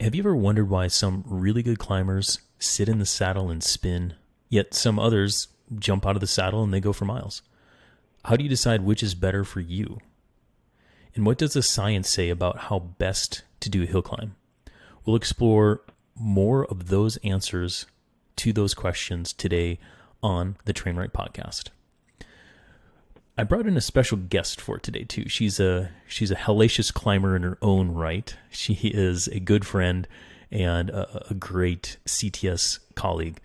have you ever wondered why some really good climbers sit in the saddle and spin, yet some others jump out of the saddle and they go for miles? How do you decide which is better for you? And what does the science say about how best to do a hill climb? We'll explore more of those answers to those questions today on the Train Right podcast. I brought in a special guest for today too. She's a hellacious climber in her own right. She is a good friend and a great CTS colleague.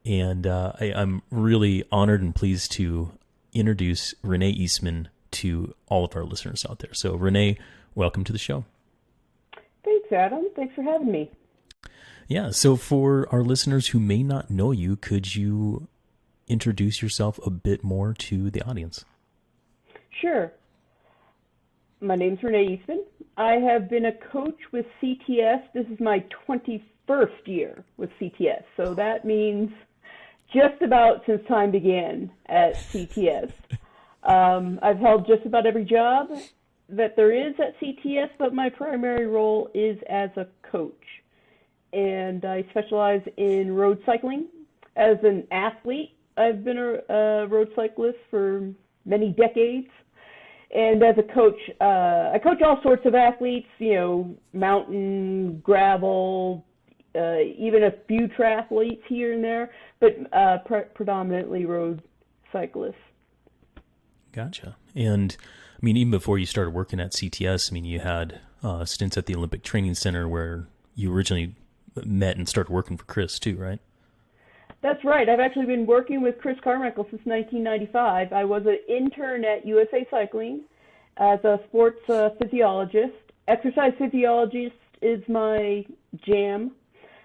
And I'm really honored and pleased to introduce Renee Eastman to all of our listeners out there. So Renee, welcome to the show. Thanks, Adam. Thanks for having me. Yeah. So for our listeners who may not know you, could you introduce yourself a bit more to the audience? Sure. My name's Renee Eastman. I have been a coach with CTS. This is my 21st year with CTS. So that means just about since time began at CTS. I've held just about every job that there is at CTS, but my primary role is as a coach. And I specialize in road cycling. As an athlete, I've been a road cyclist for many decades. And as a coach, I coach all sorts of athletes, mountain, gravel, even a few triathletes here and there, but predominantly road cyclists. Gotcha. And I mean, even before you started working at CTS, I mean, you had stints at the Olympic Training Center where you originally met and started working for Chris too, right? That's right. I've actually been working with Chris Carmichael since 1995. I was an intern at USA Cycling as a sports physiologist. Exercise physiologist is my jam.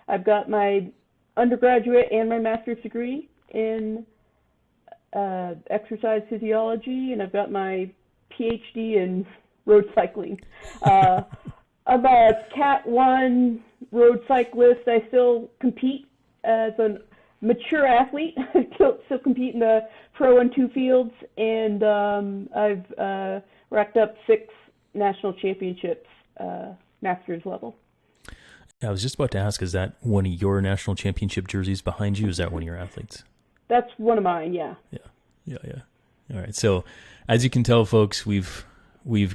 I've got my undergraduate and my master's degree in exercise physiology, and I've got my PhD in road cycling. I'm a Cat 1 road cyclist. I still compete as a mature athlete. I still compete in the Pro and 2 fields, and I've racked up 6 national championships, master's level. I was just about to ask, is that one of your national championship jerseys behind you? Is that one of your athletes? That's one of mine, yeah. Yeah. All right. So as you can tell, folks, we've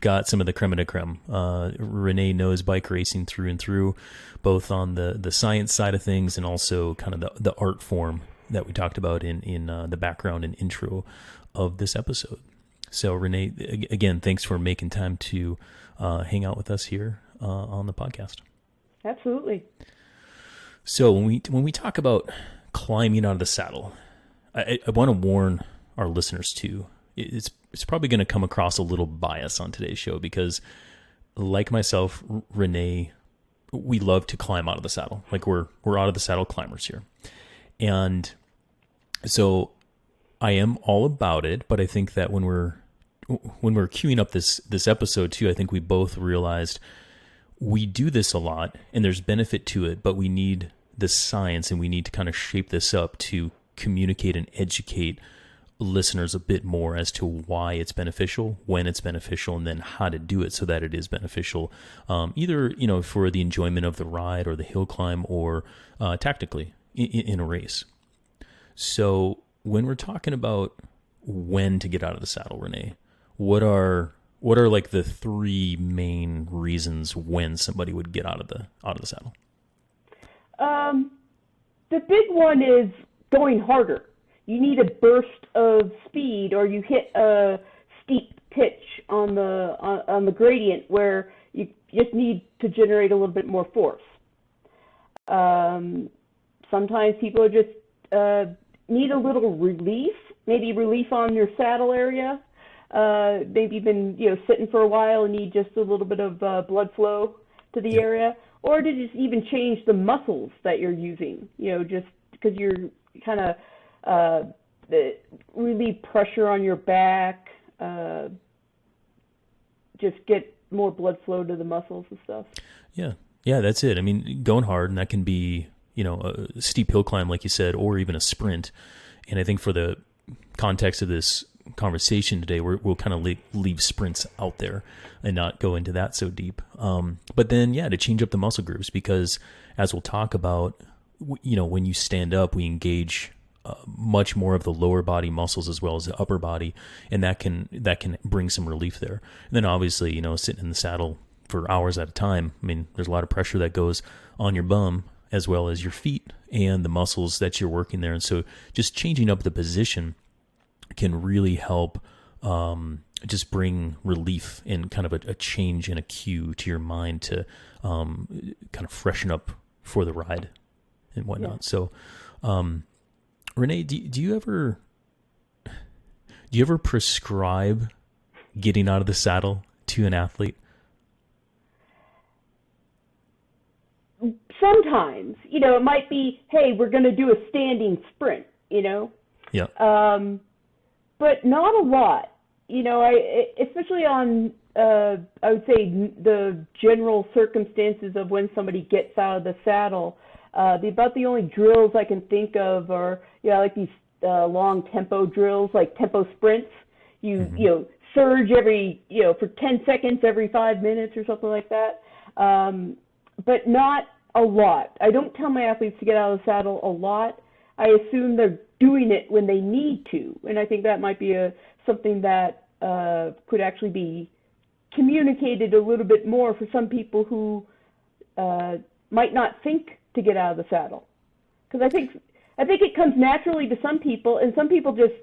got some of the creme de creme. Renee knows bike racing through and through, both on the science side of things and also kind of the art form that we talked about in the background and intro of this episode. So Renee, again, thanks for making time to hang out with us here on the podcast. Absolutely. So when we talk about climbing out of the saddle, I want to warn our listeners too. It's probably going to come across a little bias on today's show because, like myself, Renee, we love to climb out of the saddle. Like we're out of the saddle climbers here, and so I am all about it. But I think that when we're queuing up this episode too, I think we both realized we do this a lot, and there's benefit to it, but we need the science, and we need to kind of shape this up to communicate and educate listeners a bit more as to why it's beneficial, when it's beneficial, and then how to do it so that it is beneficial, either for the enjoyment of the ride or the hill climb, or tactically in a race. So when we're talking about when to get out of the saddle, Renee, what are like the 3 main reasons when somebody would get out of the saddle? The big one is going harder. You need a burst of speed, or you hit a steep pitch on the gradient where you just need to generate a little bit more force. Sometimes people just need a little relief, maybe relief on your saddle area. Maybe you've been sitting for a while and need just a little bit of blood flow to the area, or to just even change the muscles that you're using. Just because you're kind of relieve pressure on your back, just get more blood flow to the muscles and stuff. Yeah, that's it. I mean, going hard, and that can be, a steep hill climb, like you said, or even a sprint. And I think for the context of this conversation today, we'll kind of leave sprints out there and not go into that so deep. But then, to change up the muscle groups, because as we'll talk about, when you stand up, we engage much more of the lower body muscles as well as the upper body, and that can bring some relief there. And then obviously, sitting in the saddle for hours at a time, I mean, there's a lot of pressure that goes on your bum as well as your feet and the muscles that you're working there. And so just changing up the position can really help just bring relief and kind of a change and a cue to your mind to kind of freshen up for the ride and whatnot. Yeah. So, Renee, do you ever prescribe getting out of the saddle to an athlete? Sometimes, it might be, hey, we're going to do a standing sprint, Yeah. But not a lot, especially on, I would say the general circumstances of when somebody gets out of the saddle. About the only drills I can think of are, like these long tempo drills, like tempo sprints. You surge every, for 10 seconds every 5 minutes or something like that. But not a lot. I don't tell my athletes to get out of the saddle a lot. I assume they're doing it when they need to, and I think that might be something that could actually be communicated a little bit more for some people who might not think to get out of the saddle, because I think it comes naturally to some people, and some people just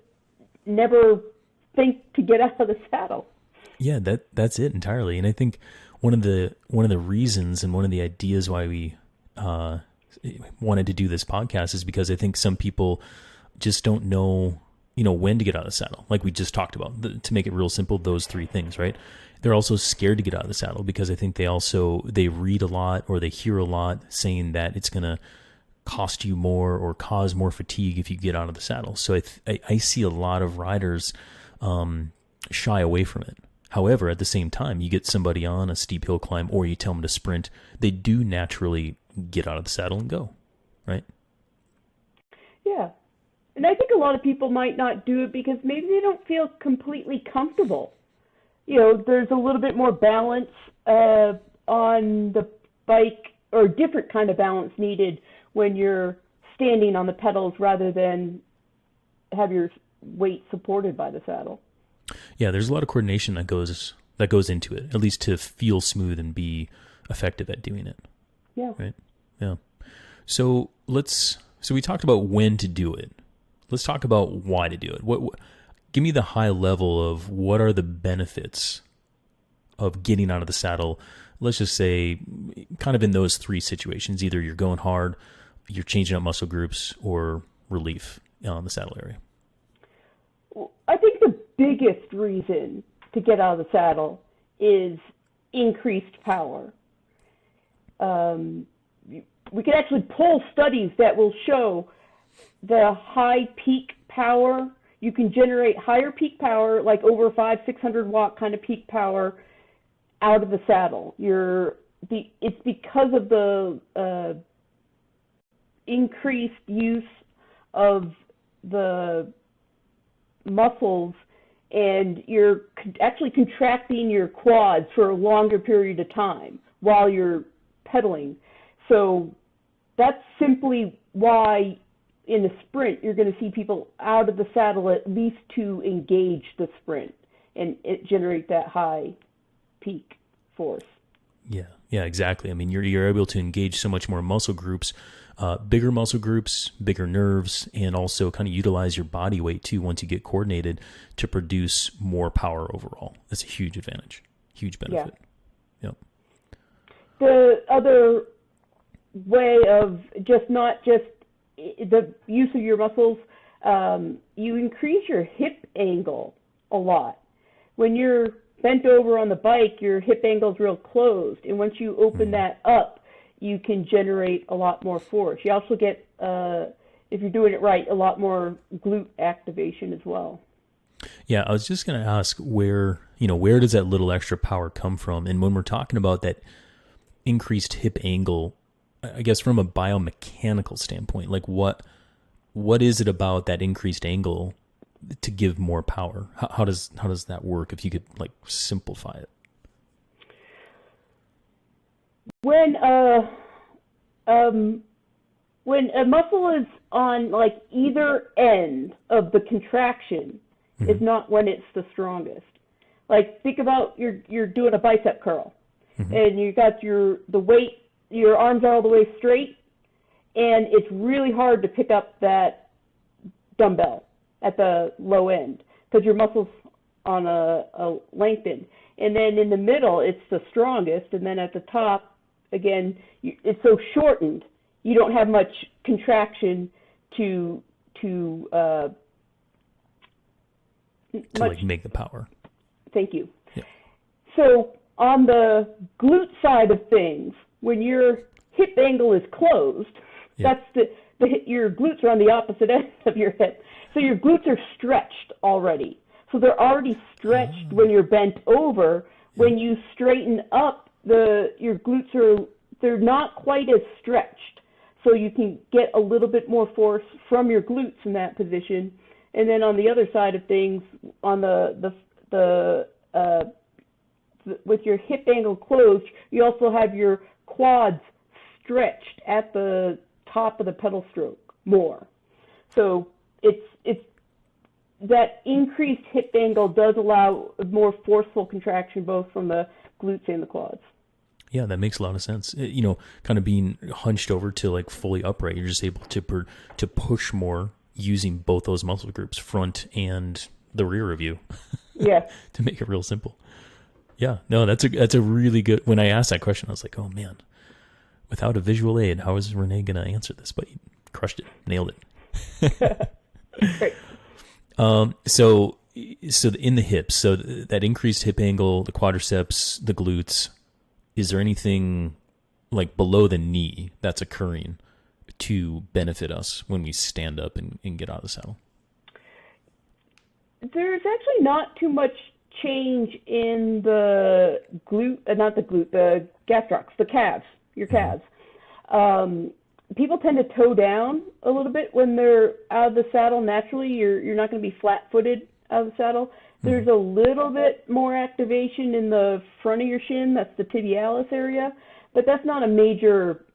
never think to get out of the saddle. Yeah, that's it entirely. And I think one of the reasons and one of the ideas why we wanted to do this podcast is because I think some people just don't know, when to get out of the saddle. Like we just talked about, to make it real simple, those three things, right? They're also scared to get out of the saddle because I think they read a lot or they hear a lot saying that it's going to cost you more or cause more fatigue if you get out of the saddle. So I see a lot of riders shy away from it. However, at the same time, you get somebody on a steep hill climb or you tell them to sprint, they do naturally get out of the saddle and go, right? Yeah. And I think a lot of people might not do it because maybe they don't feel completely comfortable. There's a little bit more balance on the bike, or different kind of balance needed when you're standing on the pedals rather than have your weight supported by the saddle. Yeah, there's a lot of coordination that goes into it, at least to feel smooth and be effective at doing it. Yeah. Right. Yeah. So we talked about when to do it. Let's talk about why to do it. Give me the high level of what are the benefits of getting out of the saddle. Let's just say kind of in those three situations, either you're going hard, you're changing up muscle groups, or relief on the saddle area. I think the biggest reason to get out of the saddle is increased power. We can actually pull studies that will show the high peak power. You can generate higher peak power, like over 500-600 watt kind of peak power, out of the saddle. It's because of the increased use of the muscles, and you're actually contracting your quads for a longer period of time while you're pedaling. So that's simply why in a sprint you're going to see people out of the saddle at least to engage the sprint and it generate that high peak force. Yeah, exactly. I mean, you're able to engage so much more muscle groups, bigger muscle groups, bigger nerves, and also kind of utilize your body weight too once you get coordinated to produce more power overall. That's a huge advantage, huge benefit. Yeah. Yep. The other way of not just the use of your muscles, you increase your hip angle a lot. When you're bent over on the bike, your hip angle is real closed, and once you open that up, you can generate a lot more force. You also get, if you're doing it right, a lot more glute activation as well. Yeah, I was just going to ask where does that little extra power come from? And when we're talking about that increased hip angle, I guess from a biomechanical standpoint, like what is it about that increased angle to give more power? How does that work? If you could like simplify it. When a muscle is on like either end of the contraction, is not when it's the strongest. Like think about you're doing a bicep curl, and you got the weight, your arms are all the way straight, and it's really hard to pick up that dumbbell at the low end because your muscles on a lengthen. And then in the middle, it's the strongest, and then at the top, again, it's so shortened, you don't have much contraction to like make the power. Thank you. Yeah. So on the glute side of things, when your hip angle is closed, that's your glutes are on the opposite end of your hip. So your glutes are stretched already. So they're already stretched when you're bent over. When you straighten up, your glutes they're not quite as stretched. So you can get a little bit more force from your glutes in that position. And then on the other side of things, on with your hip angle closed, you also have your quads stretched at the top of the pedal stroke more. So it's that increased hip angle does allow a more forceful contraction both from the glutes and the quads. Yeah, that makes a lot of sense. Kind of being hunched over to like fully upright, you're just able to push more using both those muscle groups, front and the rear of you. Yeah. To make it real simple. Yeah, no, that's a really good. When I asked that question, I was like, oh man, without a visual aid, how is Renee going to answer this? But he crushed it, nailed it. Great. So in the hips, so that increased hip angle, the quadriceps, the glutes, is there anything like below the knee that's occurring to benefit us when we stand up and get out of the saddle? There's actually not too much change in the the gastrocs, the calves, your calves. People tend to toe down a little bit when they're out of the saddle. Naturally, you're not going to be flat-footed out of the saddle. There's a little bit more activation in the front of your shin. That's the tibialis area, but that's not a major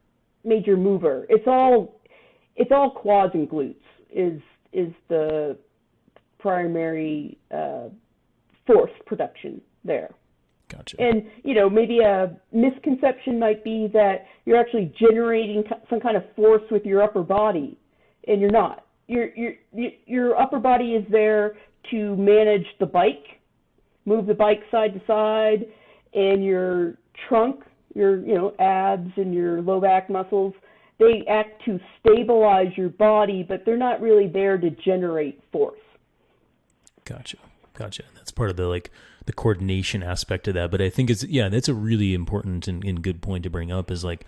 mover. It's all quads and glutes is the primary force production there. Gotcha. And, maybe a misconception might be that you're actually generating some kind of force with your upper body, and you're not. Your upper body is there to manage the bike, move the bike side to side, and your trunk, your abs and your low back muscles, they act to stabilize your body, but they're not really there to generate force. Gotcha. That's part of the coordination aspect of that. But I think that's a really important and good point to bring up is like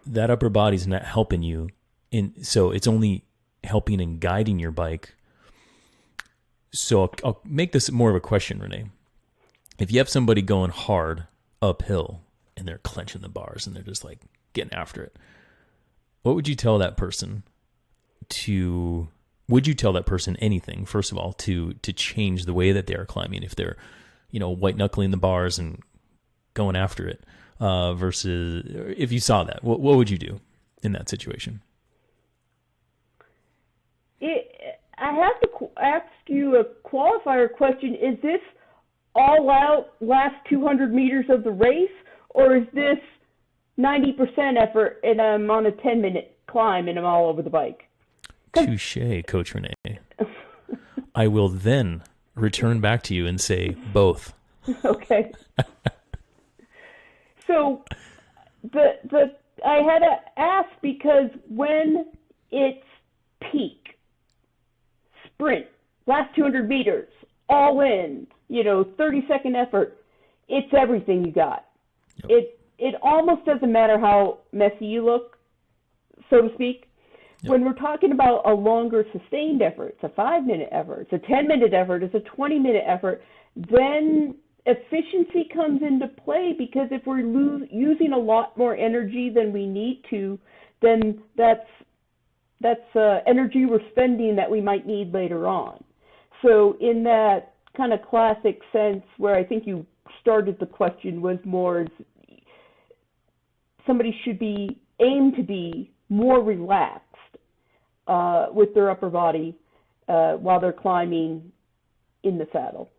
that upper body's not helping you. So it's only helping and guiding your bike. So I'll make this more of a question, Renee. If you have somebody going hard uphill and they're clenching the bars and they're just like getting after it, what would you tell that person would you tell that person anything, first of all, to change the way that they are climbing? If they're, white knuckling the bars and going after it, versus if you saw that, what would you do in that situation? I have to ask you a qualifier question. Is this all out last 200 meters of the race, or is this 90% effort and I'm on a 10-minute climb and I'm all over the bike? Touche, Coach Renee. I will then return back to you and say both. Okay. So I had to ask because when it's peak, sprint, last 200 meters, all in, 30-second effort, it's everything you got. Yep. It almost doesn't matter how messy you look, so to speak. Yep. When we're talking about a longer sustained effort, it's a 5-minute effort, it's a 10-minute effort, it's a 20-minute effort, then efficiency comes into play, because if we're using a lot more energy than we need to, then that's energy we're spending that we might need later on. So in that kind of classic sense where I think you started the question was more somebody should be aimed to be more relaxed with their upper body while they're climbing in the saddle.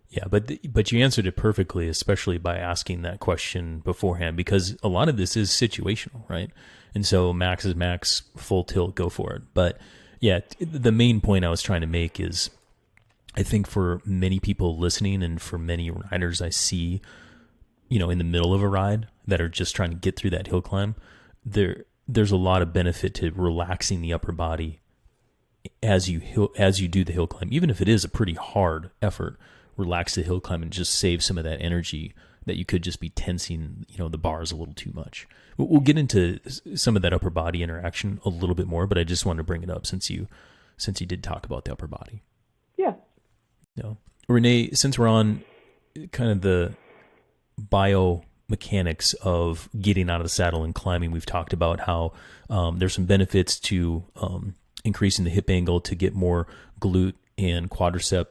Yeah, but you answered it perfectly, especially by asking that question beforehand, because a lot of this is situational, right? And so max is max, full tilt, go for it. But yeah, the main point I was trying to make is I think for many people listening and for many riders I see, in the middle of a ride that are just trying to get through that hill climb, there's a lot of benefit to relaxing the upper body as you do the hill climb, even if it is a pretty hard effort. Relax the hill climb and just save some of that energy that you could just be tensing, the bars a little too much. We'll get into some of that upper body interaction a little bit more, but I just wanted to bring it up since you did talk about the upper body. Yeah. Renee, since we're on kind of the biomechanics of getting out of the saddle and climbing, we've talked about how there's some benefits to increasing the hip angle to get more glute and quadricep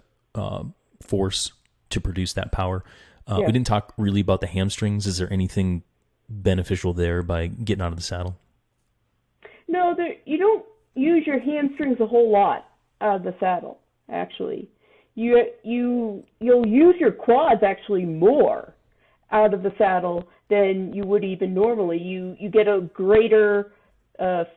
force to produce that power. We didn't talk really about the hamstrings. Is there anything beneficial there by getting out of the saddle? No, you don't use your hamstrings a whole lot out of the saddle, actually. You'll use your quads actually more out of the saddle than you would even normally. You get a greater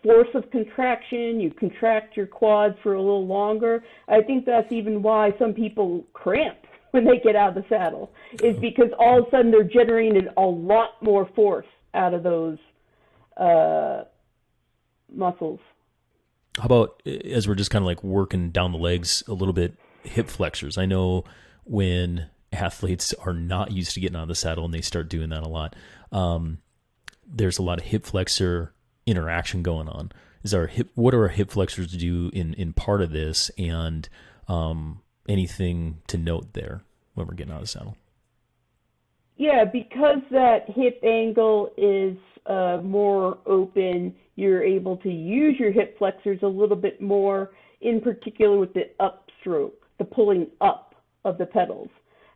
force of contraction. You contract your quads for a little longer. I think that's even why some people cramp when they get out of the saddle, is because all of a sudden they're generating a lot more force out of those muscles. How about, as we're just kind of like working down the legs a little bit, hip flexors? I know when athletes are not used to getting out of the saddle and they start doing that a lot, there's a lot of hip flexor interaction going on. What are our hip flexors to do in part of this, and anything to note there when we're getting out of the saddle? Yeah, because that hip angle is more open, you're able to use your hip flexors a little bit more, in particular with the upstroke, the pulling up of the pedals.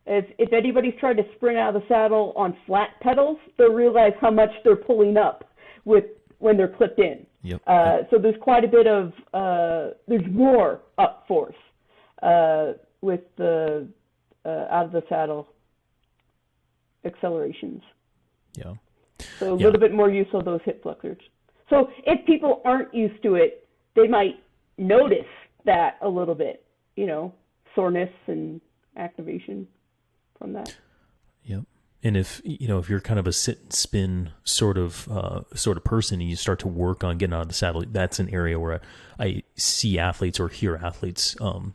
If anybody's tried to sprint out of the saddle on flat pedals, they'll realize how much they're pulling up when they're clipped in. Yep. So there's quite a bit of, there's more up force with the out of the saddle accelerations. Yeah. So a little bit more use of those hip flexors. So if people aren't used to it, they might notice that a little bit, soreness and activation from that. Yep. And if you're kind of a sit and spin sort of person, and you start to work on getting out of the saddle, that's an area where I see athletes or hear athletes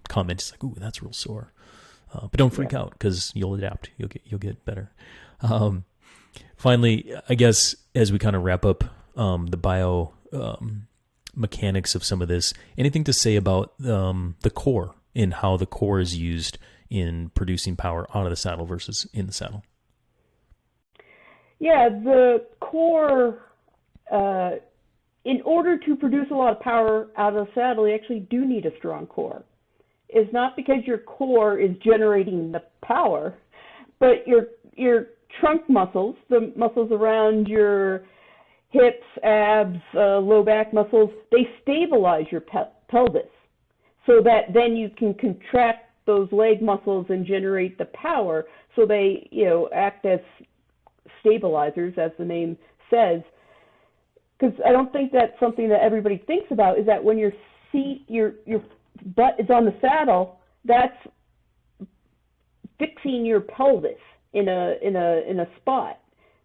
comment, it's like, "Ooh, that's real sore." But don't freak out, because you'll adapt. You'll get better. Finally, I guess as we kind of wrap up the bio mechanics of some of this, anything to say about the core and how the core is used in producing power out of the saddle versus in the saddle? Yeah, the core, in order to produce a lot of power out of the saddle, you actually do need a strong core. It's not because your core is generating the power, but your trunk muscles, the muscles around your hips, abs, low back muscles, they stabilize your pelvis, so that then you can contract those leg muscles and generate the power, so they act as stabilizers, as the name says. Because I don't think that's something that everybody thinks about, is that when your butt is on the saddle, that's fixing your pelvis in a spot.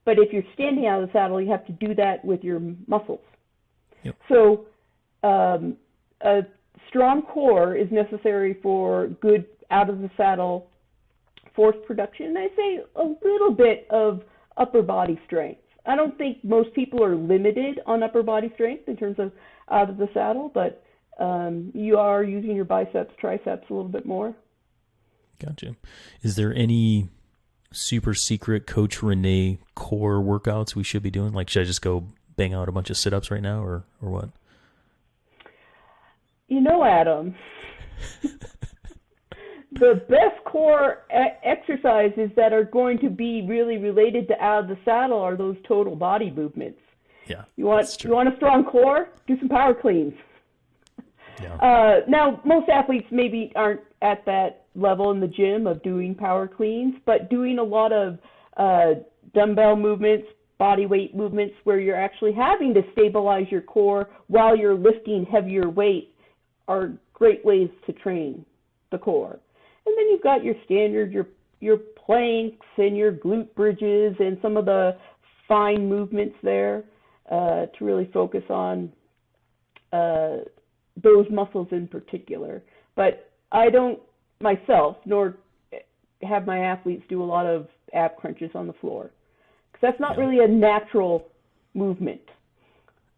But if you're standing out of the saddle, you have to do that with your muscles. Yep. So a strong core is necessary for good out of the saddle force production. And I say a little bit of upper body strength. I don't think most people are limited on upper body strength in terms of out of the saddle, but you are using your biceps, triceps a little bit more. Gotcha. Is there any super secret Coach Renee core workouts we should be doing? Like, should I just go bang out a bunch of sit-ups right now, or what? Adam, the best core exercises that are going to be really related to out of the saddle are those total body movements. Yeah, you want a strong core? Do some power cleans. Yeah. Now, most athletes maybe aren't at that level in the gym of doing power cleans, but doing a lot of dumbbell movements, body weight movements where you're actually having to stabilize your core while you're lifting heavier weight are great ways to train the core. And then you've got your standard, your planks and your glute bridges and some of the fine movements there to really focus on those muscles in particular. But I don't myself, nor have my athletes do a lot of ab crunches on the floor, because that's not really a natural movement.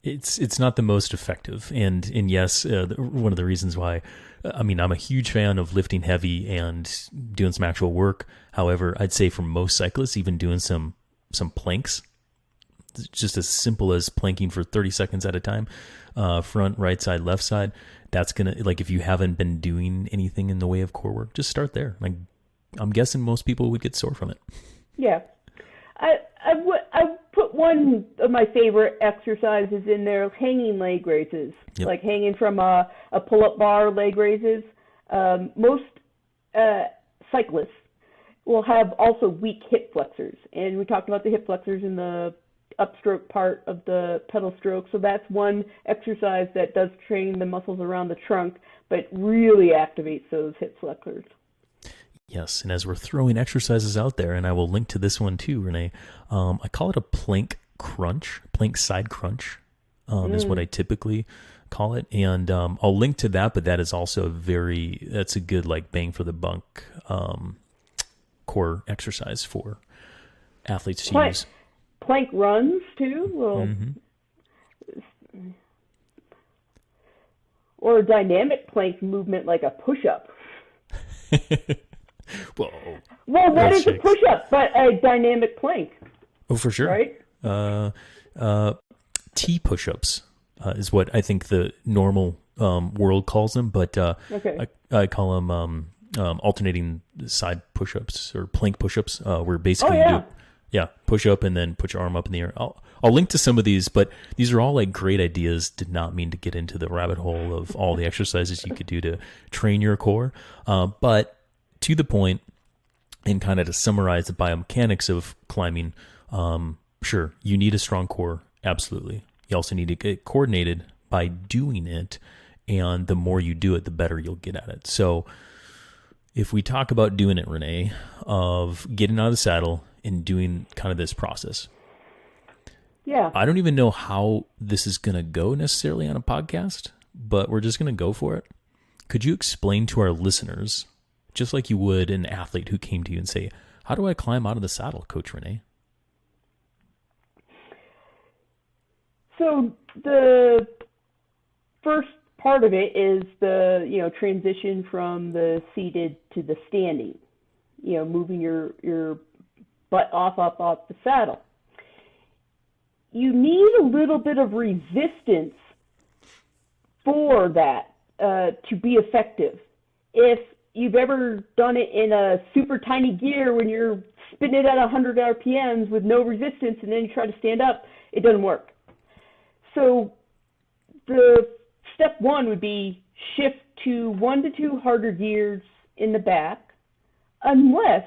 It's not the most effective, and yes, one of the reasons why. I'm a huge fan of lifting heavy and doing some actual work. However, I'd say for most cyclists, even doing some planks, just as simple as planking for 30 seconds at a time, front, right side, left side, that's gonna, like, if you haven't been doing anything in the way of core work, just start there. Like, I'm guessing most people would get sore from it. Yeah. I put one of my favorite exercises in there, hanging leg raises, like hanging from a pull-up bar leg raises. Most cyclists will have also weak hip flexors, and we talked about the hip flexors in the upstroke part of the pedal stroke, so that's one exercise that does train the muscles around the trunk, but really activates those hip flexors. Yes, and as we're throwing exercises out there, and I will link to this one too, Renee, I call it a plank crunch, plank side crunch is what I typically call it. And I'll link to that, but that is also that's a good like bang for the buck core exercise for athletes to use. Plank runs too? Or a dynamic plank movement like a push-up. Whoa. Well, what is a push-up but a dynamic plank? Oh, for sure. Right? T push-ups is what I think the normal world calls them, but I call them alternating side push-ups or plank push-ups, where basically you do push up and then put your arm up in the air. I'll link to some of these, but these are all like great ideas. Did not mean to get into the rabbit hole of all the exercises you could do to train your core, but to the point, and kind of to summarize the biomechanics of climbing, sure, you need a strong core, absolutely. You also need to get coordinated by doing it, and the more you do it, the better you'll get at it. So if we talk about doing it, Renee, of getting out of the saddle and doing kind of this process, I don't even know how this is going to go necessarily on a podcast, but we're just going to go for it. Could you explain to our listeners, just like you would an athlete who came to you and say, how do I climb out of the saddle, Coach Renee? So the first part of it is the, transition from the seated to the standing, moving your butt off the saddle. You need a little bit of resistance for that to be effective. If you've ever done it in a super tiny gear when you're spinning it at 100 RPMs with no resistance and then you try to stand up, it doesn't work. So the step one would be shift to 1 to 2 harder gears in the back, unless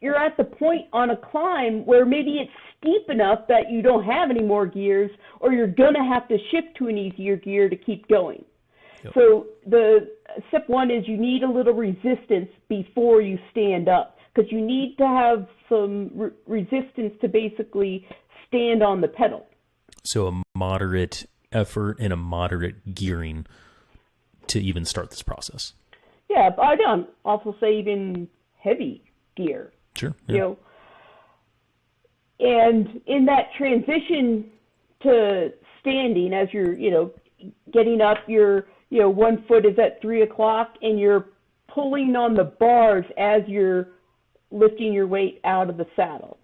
you're at the point on a climb where maybe it's steep enough that you don't have any more gears, or you're going to have to shift to an easier gear to keep going. So the step one is you need a little resistance before you stand up, because you need to have some resistance to basically stand on the pedal. So a moderate effort and a moderate gearing to even start this process. Yeah, but I'd also say even heavy gear. Sure. Yeah. And in that transition to standing, as you're, getting up, your one foot is at 3 o'clock and you're pulling on the bars as you're lifting your weight out of the saddle.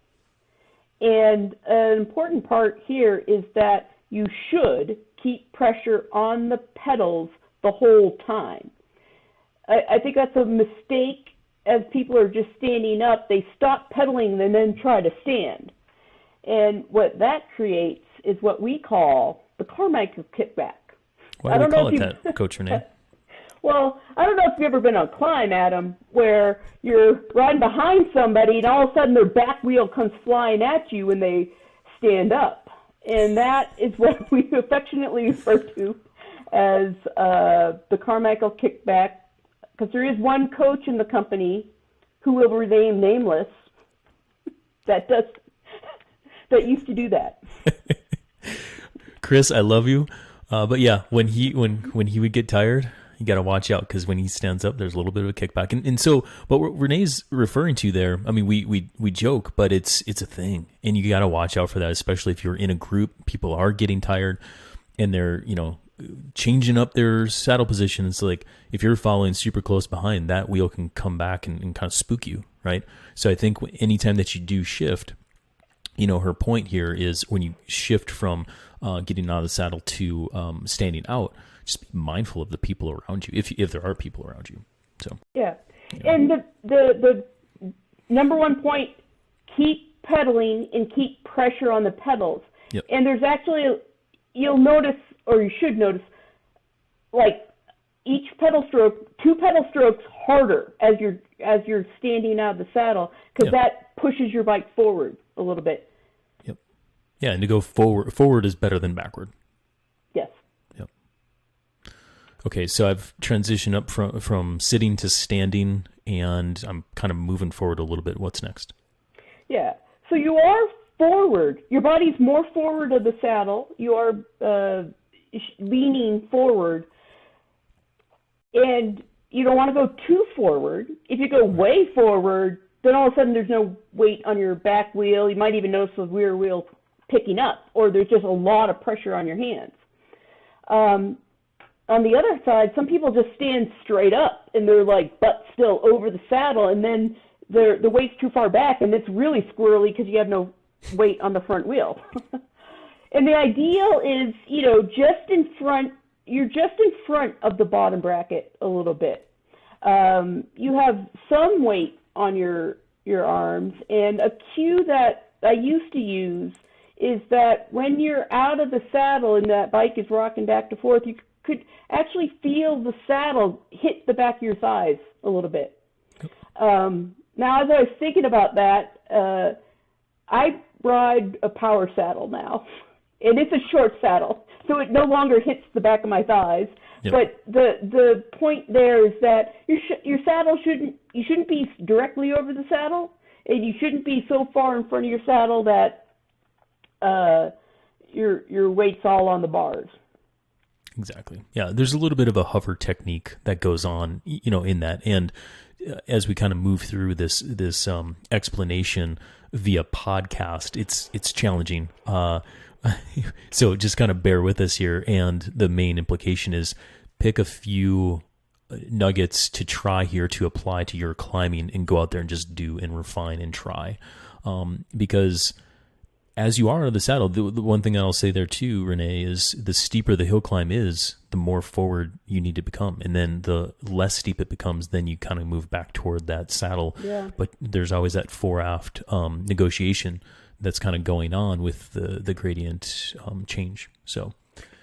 And an important part here is that you should keep pressure on the pedals the whole time. I think that's a mistake. As people are just standing up, they stop pedaling and then try to stand. And what that creates is what we call the Carmichael Kickback. Why do we call it that, Coach Renee? Well, I don't know if you've ever been on a climb, Adam, where you're riding behind somebody and all of a sudden their back wheel comes flying at you when they stand up. And that is what we affectionately refer to as the Carmichael Kickback, because there is one coach in the company who will remain nameless that used to do that. Chris, I love you. But yeah, when he would get tired, you got to watch out, because when he stands up, there's a little bit of a kickback. And so, but what Renee's referring to there, I mean, we joke, but it's a thing, and you got to watch out for that, especially if you're in a group. People are getting tired, and they're changing up their saddle positions. Like if you're following super close behind, that wheel can come back and kind of spook you, right? So I think anytime that you do shift, her point here is when you shift from getting out of the saddle to standing out, just be mindful of the people around you, if there are people around you. So yeah. And the number one point, keep pedaling and keep pressure on the pedals. Yep. And there's actually, you'll notice, or you should notice, like each pedal stroke, 2 pedal strokes harder as you're standing out of the saddle, because that pushes your bike forward a little bit. Yep. Yeah, and to go forward is better than backward. Yes. Yep. Okay, so I've transitioned up from sitting to standing, and I'm kind of moving forward a little bit. What's next? Yeah. So you are forward. Your body's more forward of the saddle. You are leaning forward, and you don't want to go too forward. If you go way forward, then all of a sudden there's no weight on your back wheel. You might even notice the rear wheel picking up, or there's just a lot of pressure on your hands. On the other side, some people just stand straight up and they're like butt still over the saddle, and then the weight's too far back and it's really squirrely because you have no weight on the front wheel. And the ideal is, you're just in front of the bottom bracket a little bit. You have some weight on your arms, and a cue that I used to use is that when you're out of the saddle and that bike is rocking back to forth, you could actually feel the saddle hit the back of your thighs a little bit. Now, as I was thinking about that, I ride a power saddle now. And it's a short saddle, so it no longer hits the back of my thighs. Yep. But the point there is that your saddle shouldn't be directly over the saddle, and you shouldn't be so far in front of your saddle that your weight's all on the bars. Exactly. Yeah, there's a little bit of a hover technique that goes on, in that. And as we kind of move through this explanation via podcast, it's challenging. So just kind of bear with us here. And the main implication is pick a few nuggets to try here to apply to your climbing, and go out there and just do and refine and try. Because as you are on the saddle, the one thing I'll say there too, Renee, is the steeper the hill climb is, the more forward you need to become. And then the less steep it becomes, then you kind of move back toward that saddle. Yeah. But there's always that fore-aft negotiation that's kind of going on with the gradient change. So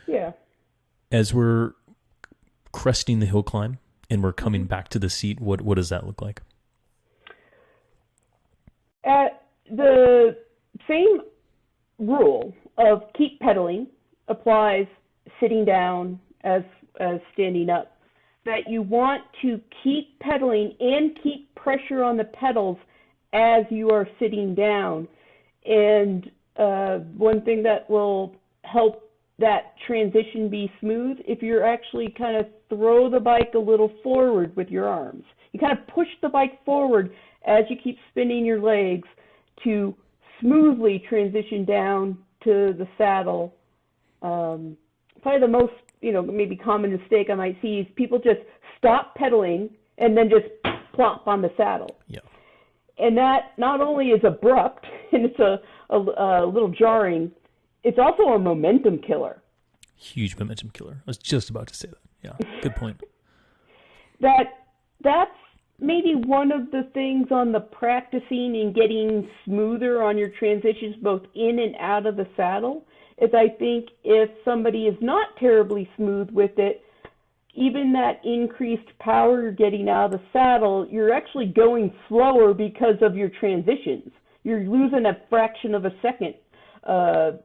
yeah, as we're cresting the hill climb and we're coming back to the seat, what does that look like? The same rule of keep pedaling applies sitting down as standing up, that you want to keep pedaling and keep pressure on the pedals as you are sitting down. And one thing that will help that transition be smooth, if you're actually kind of throw the bike a little forward with your arms. You kind of push the bike forward as you keep spinning your legs to smoothly transition down to the saddle. Probably the most, maybe common mistake I might see is people just stop pedaling and then just plop on the saddle. Yeah. And that not only is abrupt and it's a little jarring, it's also a momentum killer. Huge momentum killer. I was just about to say that. Yeah, good point. That's maybe one of the things on the practicing and getting smoother on your transitions both in and out of the saddle is I think if somebody is not terribly smooth with it, even that increased power you're getting out of the saddle, you're actually going slower because of your transitions. You're losing a fraction of a second or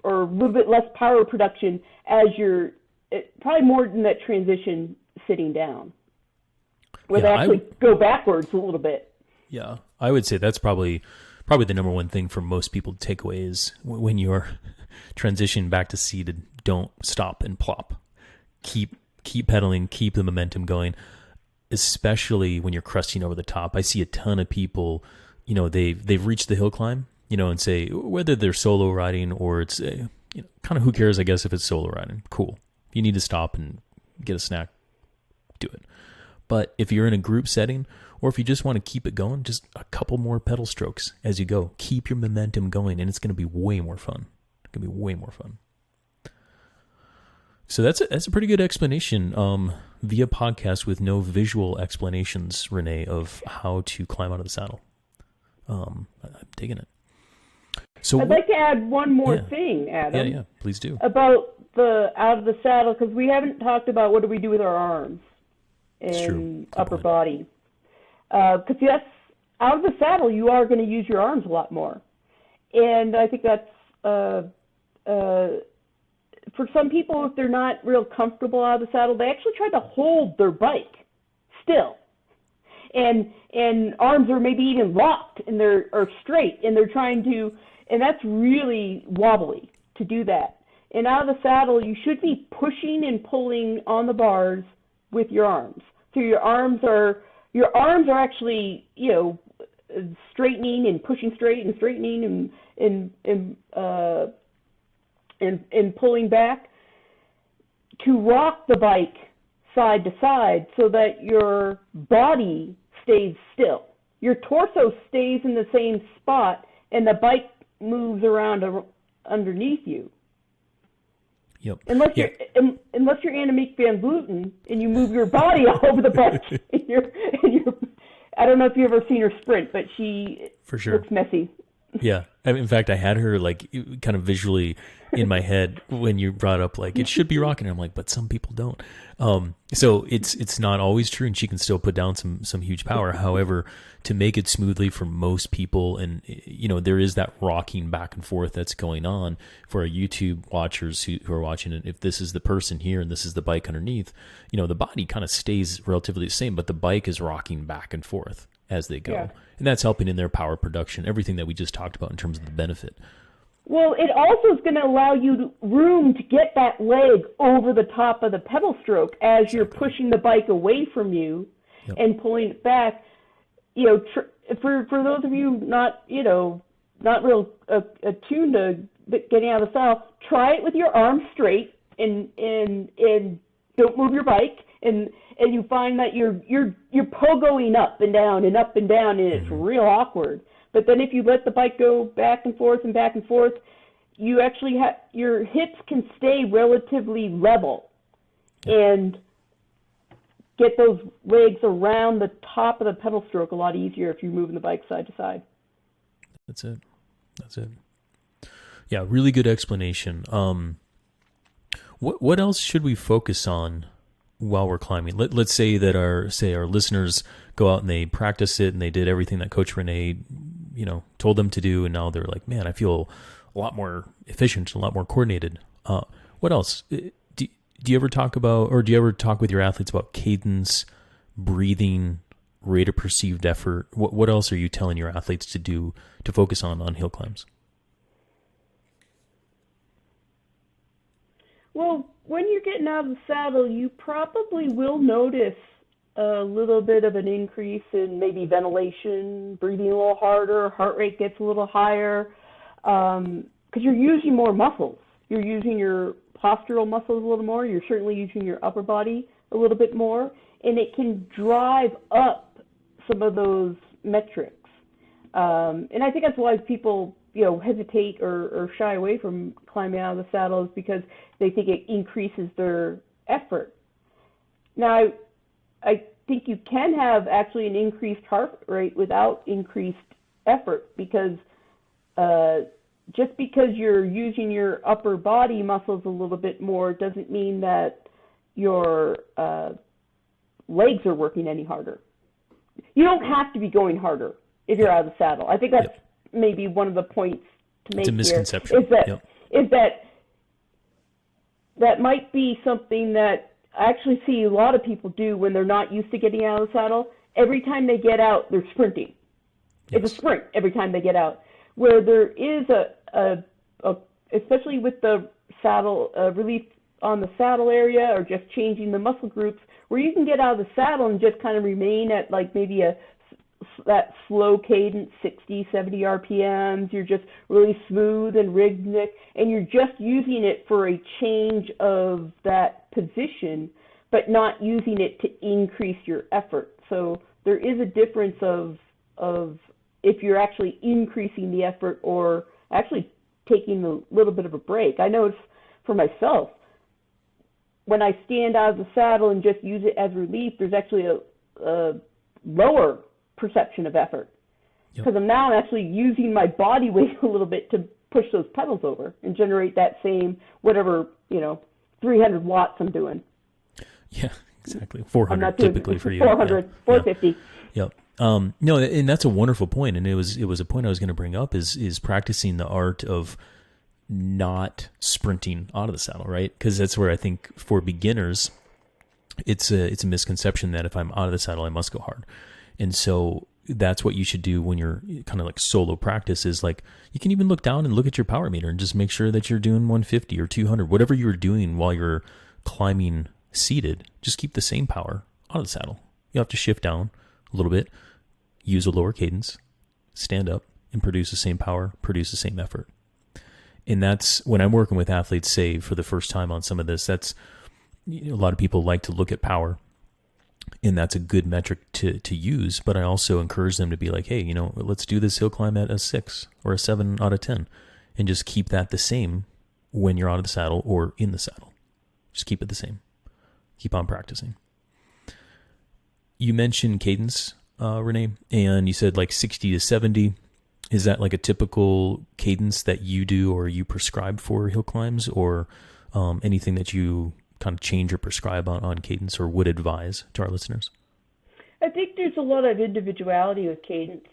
a little bit less power production as you're probably more than that transition sitting down, where they actually go backwards a little bit. Yeah, I would say that's probably the number one thing for most people to take away is when you're transitioning back to seated, don't stop and plop. Keep pedaling, keep the momentum going, especially when you're cresting over the top. I see a ton of people, they've reached the hill climb, and say whether they're solo riding or it's kind of who cares, I guess, if it's solo riding. Cool. If you need to stop and get a snack, do it. But if you're in a group setting or if you just want to keep it going, just a couple more pedal strokes as you go. Keep your momentum going, and it's going to be way more fun. It's going to be way more fun. So that's a pretty good explanation via podcast with no visual explanations, Renee, of how to climb out of the saddle. I'm digging it. So I'd like to add one more thing, Adam. Yeah, please do. About the out of the saddle, because we haven't talked about what do we do with our arms and upper body. Because yes, out of the saddle, you are going to use your arms a lot more. And I think that's, for some people, if they're not real comfortable out of the saddle, they actually try to hold their bike still. And arms are maybe even locked and or straight, and they're trying to, and that's really wobbly to do that. And out of the saddle, you should be pushing and pulling on the bars with your arms. So your arms are actually, straightening and pushing straight and straightening and pulling back to rock the bike side to side so that your body stays still. Your torso stays in the same spot and the bike moves around underneath you. Yep. Unless you're Annemiek van Vleuten and you move your body all over the bike. and you're, I don't know if you've ever seen her sprint, but she for sure looks messy. Yeah. In fact, I had her like kind of visually in my head when you brought up like it should be rocking. I'm like, but some people don't. So it's not always true, and she can still put down some huge power. However, to make it smoothly for most people, and there is that rocking back and forth that's going on for our YouTube watchers who are watching it. If this is the person here and this is the bike underneath, the body kind of stays relatively the same, but the bike is rocking back and forth as they go. Yeah. And that's helping in their power production, everything that we just talked about in terms of the benefit. Well, it also is going to allow you room to get that leg over the top of the pedal stroke as you're pushing the bike away from you and pulling it back. For those of you not real attuned to getting out of the saddle, try it with your arms straight and don't move your bike, and you find that you're pogoing up and down, and it's real awkward. But then if you let the bike go back and forth, you actually your hips can stay relatively level and get those legs around the top of the pedal stroke a lot easier if you're moving the bike side to side. That's it. Yeah, really good explanation. What else should we focus on while we're climbing? Let's say that our listeners go out and they practice it and they did everything that Coach Renee told them to do, and now they're like, man, I feel a lot more efficient, a lot more coordinated. What else? Do you ever talk with your athletes about cadence, breathing, rate of perceived effort? What else are you telling your athletes to do to focus on hill climbs? Well, when you're getting out of the saddle, you probably will notice a little bit of an increase in maybe ventilation, breathing a little harder, heart rate gets a little higher, because you're using more muscles. You're using your postural muscles a little more. You're certainly using your upper body a little bit more, and it can drive up some of those metrics. And I think that's why people, hesitate or shy away from climbing out of the saddle is because they think it increases their effort. Now, I think you can have actually an increased heart rate without increased effort, because just because you're using your upper body muscles a little bit more doesn't mean that your legs are working any harder. You don't have to be going harder if you're out of the saddle. I think that's maybe one of the points to make. It's a misconception. Here, is that might be something that I actually see a lot of people do when they're not used to getting out of the saddle. Every time they get out, they're sprinting. Yes. It's a sprint every time they get out. Where there is especially with the saddle relief on the saddle area, or just changing the muscle groups, where you can get out of the saddle and just kind of remain at like maybe that slow cadence, 60, 70 RPMs. You're just really smooth and rhythmic, and you're just using it for a change of that position, but not using it to increase your effort. So there is a difference of if you're actually increasing the effort or actually taking a little bit of a break. I know it's for myself. When I stand out of the saddle and just use it as relief, there's actually a lower perception of effort, because I'm now actually using my body weight a little bit to push those pedals over and generate that same whatever 300 watts I'm doing. Yeah, exactly. 400 typically for you. 400, 450. Yep. No, and that's a wonderful point, and it was a point I was going to bring up is practicing the art of not sprinting out of the saddle, right? Because that's where I think for beginners, it's a misconception that if I'm out of the saddle, I must go hard. And so that's what you should do when you're kind of like solo practice, is like you can even look down and look at your power meter and just make sure that you're doing 150 or 200, whatever you're doing while you're climbing seated. Just keep the same power out of the saddle. You have to shift down a little bit, use a lower cadence, stand up, and produce the same power, produce the same effort. And that's when I'm working with athletes, say for the first time on some of this, that's a lot of people like to look at power, and that's a good metric to use. But I also encourage them to be like, hey, let's do this hill climb at a 6 or a 7 out of 10, and just keep that the same when you're out of the saddle or in the saddle. Just keep it the same. Keep on practicing. You mentioned cadence, Renee, and you said like 60 to 70. Is that like a typical cadence that you do or you prescribe for hill climbs, or anything that you kind of change or prescribe on cadence or would advise to our listeners? I think there's a lot of individuality with cadence.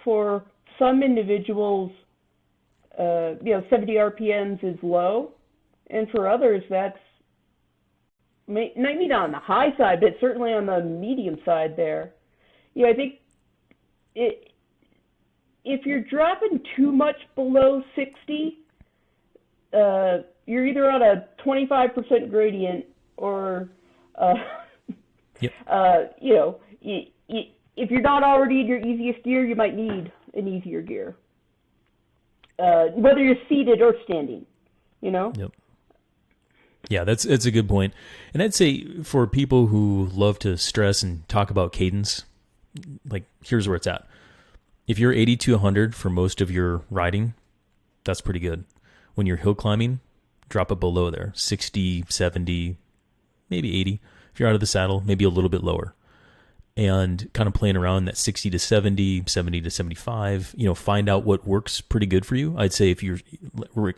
For some individuals, 70 RPMs is low, and for others, that's maybe not on the high side, but certainly on the medium side there. I think if you're dropping too much below 60, you're either on a 25% gradient or, if you're not already in your easiest gear, you might need an easier gear, whether you're seated or standing, Yep. Yeah, that's a good point. And I'd say for people who love to stress and talk about cadence, like here's where it's at. If you're 80 to 100 for most of your riding, that's pretty good. When you're hill climbing, drop it below there, 60, 70, maybe 80. If you're out of the saddle, maybe a little bit lower. And kind of playing around that 60 to 70, 70 to 75, find out what works pretty good for you. I'd say if you're,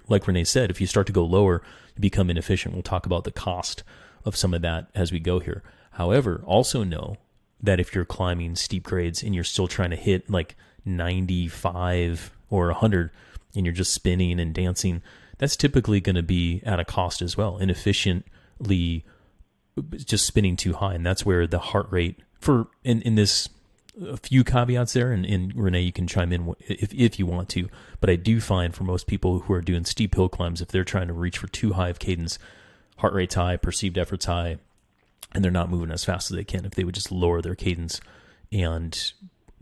like Renee said, if you start to go lower, you become inefficient. We'll talk about the cost of some of that as we go here. However, also know that if you're climbing steep grades and you're still trying to hit like 95 or 100 and you're just spinning and dancing, that's typically going to be at a cost as well, inefficiently just spinning too high. And that's where the heart rate in this, a few caveats there, and Renee, you can chime in if you want to, but I do find for most people who are doing steep hill climbs, if they're trying to reach for too high of cadence, heart rate's high, perceived effort's high, and they're not moving as fast as they can. If they would just lower their cadence and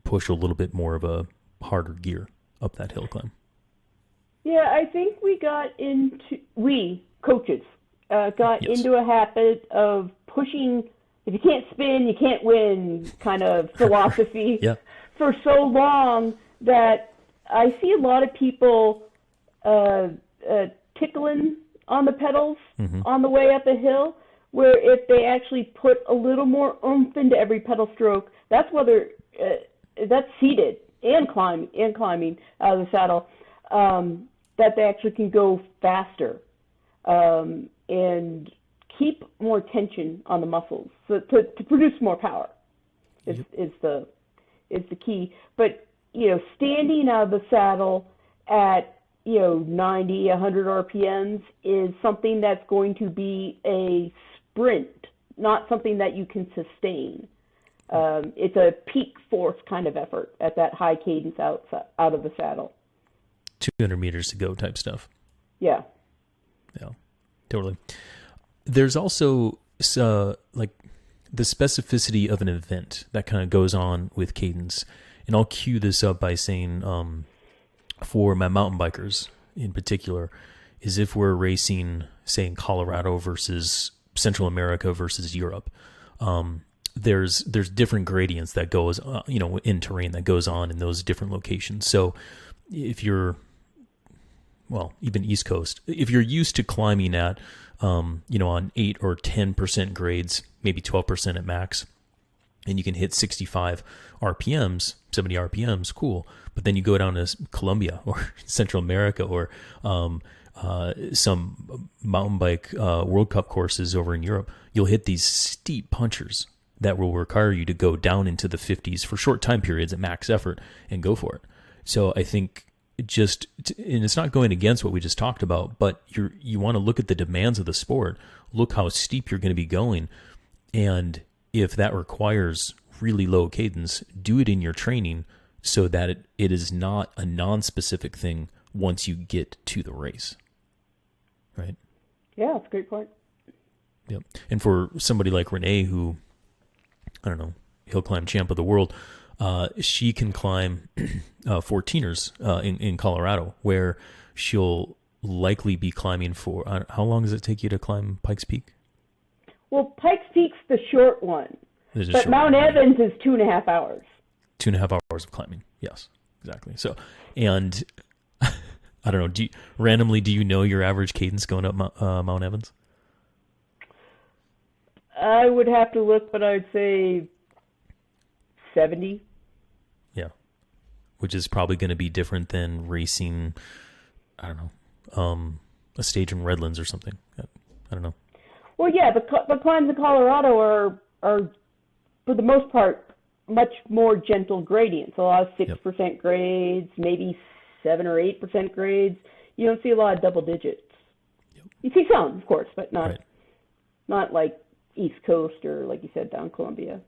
push a little bit more of a harder gear up that hill climb. Yeah, I think we coaches got into a habit of pushing, if you can't spin, you can't win kind of philosophy Yeah. for so long that I see a lot of people tickling on the pedals on the way up a hill, where if they actually put a little more oomph into every pedal stroke, that's whether that's seated and climbing out of the saddle, that they actually can go faster and keep more tension on the muscles, so to produce more power is the key. But standing out of the saddle at 90, 100 RPMs is something that's going to be a sprint, not something that you can sustain. It's a peak force kind of effort at that high cadence out of the saddle. 200 meters to go type stuff. Yeah, totally. There's also like the specificity of an event that kind of goes on with Cadence. And I'll cue this up by saying, for my mountain bikers in particular, is if we're racing, say, in Colorado versus Central America versus Europe, there's different gradients that goes, in terrain that goes on in those different locations. So if you're, even East Coast, if you're used to climbing at, on 8 or 10% grades, maybe 12% at max, and you can hit 65 RPMs, 70 RPMs, cool. But then you go down to Colombia or Central America or some mountain bike World Cup courses over in Europe, you'll hit these steep punchers that will require you to go down into the 50s for short time periods at max effort and go for it. So I think and it's not going against what we just talked about, but you want to look at the demands of the sport, look how steep you're going to be going, and if that requires really low cadence, do it in your training so that it is not a non-specific thing once you get to the race. Right? Yeah, that's a great point. Yep. And for somebody like Renee, who, I don't know, hill climb champ of the world, she can climb 14ers in Colorado, where she'll likely be climbing for, how long does it take you to climb Pike's Peak? Well, Pike's Peak's the short one, but Mount Evans is 2.5 hours. 2.5 hours of climbing. Yes, exactly. So, and I don't know, do you know your average cadence going up Mount Evans? I would have to look, but I'd say 70. Yeah, which is probably going to be different than racing, I don't know, a stage in Redlands or something. I don't know. Well, yeah, the climbs in Colorado are for the most part much more gentle gradients. A lot of 6% grades, maybe 7 or 8% grades. You don't see a lot of double digits. Yep. You see some, of course, but not like East Coast or, like you said, down Columbia.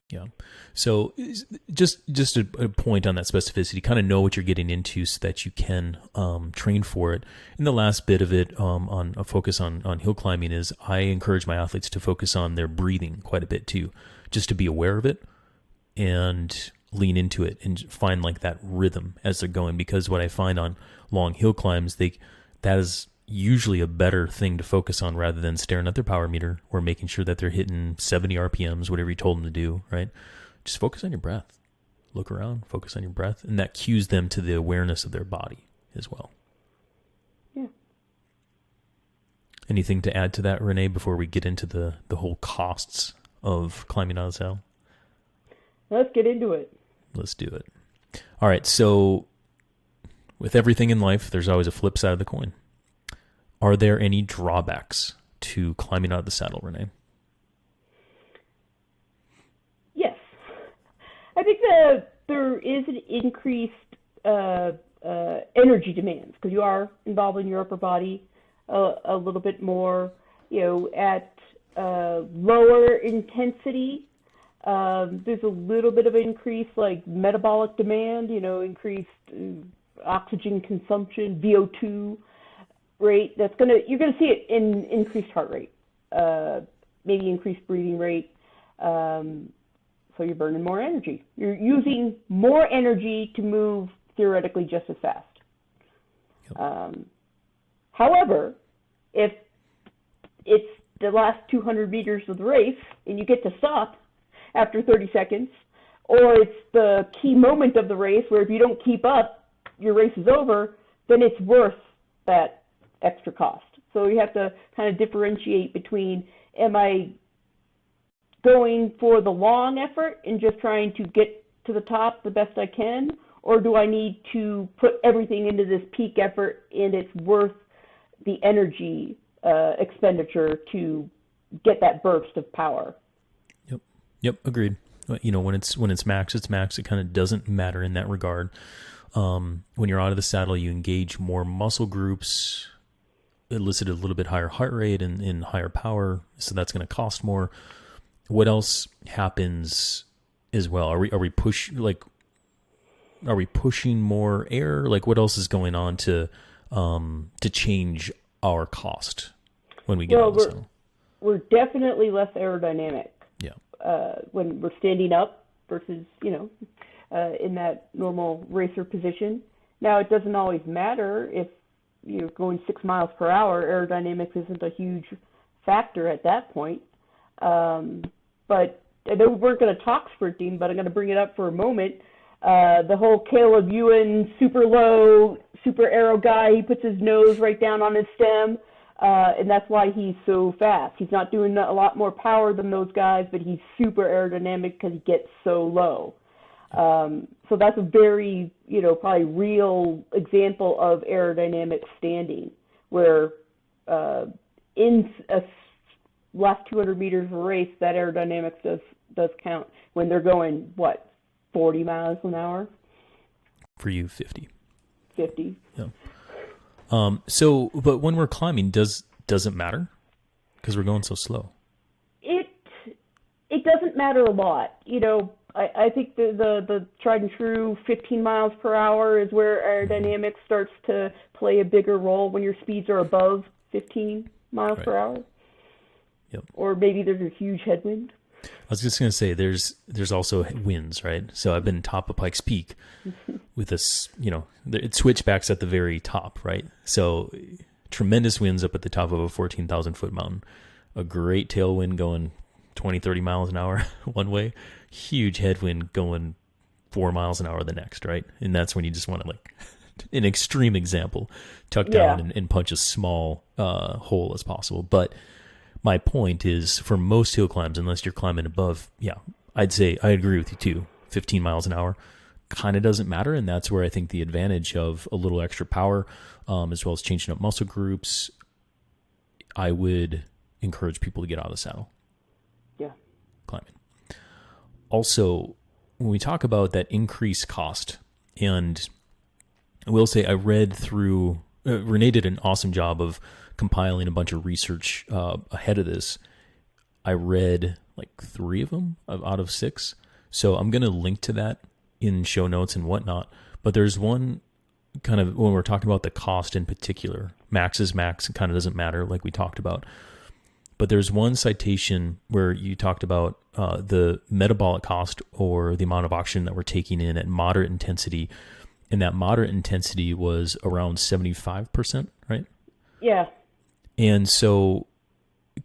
Yeah. So just a point on that specificity, kind of know what you're getting into so that you can train for it. And the last bit of it on a focus on hill climbing is I encourage my athletes to focus on their breathing quite a bit too, just to be aware of it and lean into it and find like that rhythm as they're going. Because what I find on long hill climbs, that is usually a better thing to focus on rather than staring at their power meter or making sure that they're hitting 70 RPMs, whatever you told them to do, right? Just focus on your breath. Look around, focus on your breath, and that cues them to the awareness of their body as well. Yeah. Anything to add to that, Renee, before we get into the whole costs of climbing out of the saddle? Let's get into it. Let's do it. All right, so with everything in life, there's always a flip side of the coin. Are there any drawbacks to climbing out of the saddle, Renee? Yes. I think there is an increased energy demands because you are involved in your upper body a little bit more, at lower intensity. There's a little bit of increase like metabolic demand, increased oxygen consumption, VO2 rate. You're gonna see it in increased heart rate, maybe increased breathing rate. So you're burning more energy. You're using more energy to move theoretically just as fast. Yep. However, if it's the last 200 meters of the race and you get to stop after 30 seconds, or it's the key moment of the race where if you don't keep up, your race is over, then it's worth that extra cost. So you have to kind of differentiate between, am I going for the long effort and just trying to get to the top the best I can, or do I need to put everything into this peak effort and it's worth the energy expenditure to get that burst of power? Yep, agreed. You know, when it's max, it's max. It kind of doesn't matter in that regard. When you're out of the saddle, you engage more muscle groups, elicit a little bit higher heart rate and higher power, so that's going to cost more. What else happens as well? Are we pushing more air? Like, what else is going on to change our cost when we get out of the saddle? We're definitely less aerodynamic. Yeah. When we're standing up versus, in that normal racer position. Now, it doesn't always matter if you're going 6 miles per hour. Aerodynamics isn't a huge factor at that point. But I know we weren't going to talk sprinting, but I'm going to bring it up for a moment. The whole Caleb Ewan super low, super aero guy, he puts his nose right down on his stem, and that's why he's so fast. He's not doing a lot more power than those guys, but he's super aerodynamic because he gets so low. So that's a very, probably real example of aerodynamic standing, where in a last 200 meters of a race, that aerodynamics does count when they're going, 40 miles an hour? For you, 50. 50. Yeah. But when we're climbing, does it matter? Because we're going so slow. It doesn't matter a lot. I think the tried and true 15 miles per hour is where aerodynamics starts to play a bigger role when your speeds are above 15 miles per hour. Yep. Or maybe there's a huge headwind. I was just going to say there's also winds, right? So I've been top of Pike's Peak with this, it switchbacks at the very top, right? So tremendous winds up at the top of a 14,000 foot mountain, a great tailwind going 20, 30 miles an hour one way, huge headwind going 4 miles an hour the next, right? And that's when you just want to, like, an extreme example, tuck down and punch as small hole as possible. But my point is, for most hill climbs, unless you're climbing above, I'd say I agree with you too. 15 miles an hour kind of doesn't matter, and that's where I think the advantage of a little extra power, as well as changing up muscle groups, I would encourage people to get out of the saddle. Yeah. Climbing. Also, when we talk about that increased cost, and I will say I read through, Renee did an awesome job of compiling a bunch of research ahead of this. I read like 3 of them out of 6. So I'm going to link to that in show notes and whatnot. But there's one kind of, when we're talking about the cost in particular, max is max. It kind of doesn't matter, like we talked about. But there's one citation where you talked about the metabolic cost, or the amount of oxygen that we're taking in at moderate intensity. And that moderate intensity was around 75%, right? Yeah. And so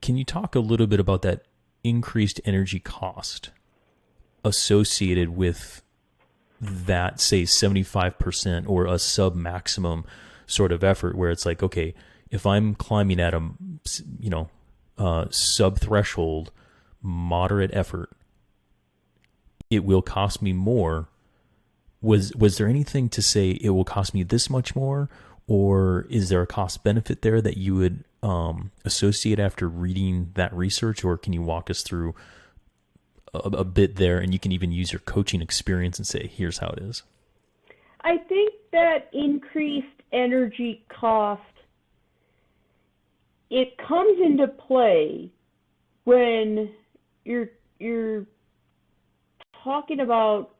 can you talk a little bit about that increased energy cost associated with that, say, 75% or a sub-maximum sort of effort, where it's like, okay, if I'm climbing at a, sub-threshold, moderate effort, it will cost me more. Was there anything to say it will cost me this much more, or is there a cost benefit there that you would associate after reading that research, or can you walk us through a bit there, and you can even use your coaching experience and say, here's how it is? I think that increased energy cost, it comes into play when you're talking about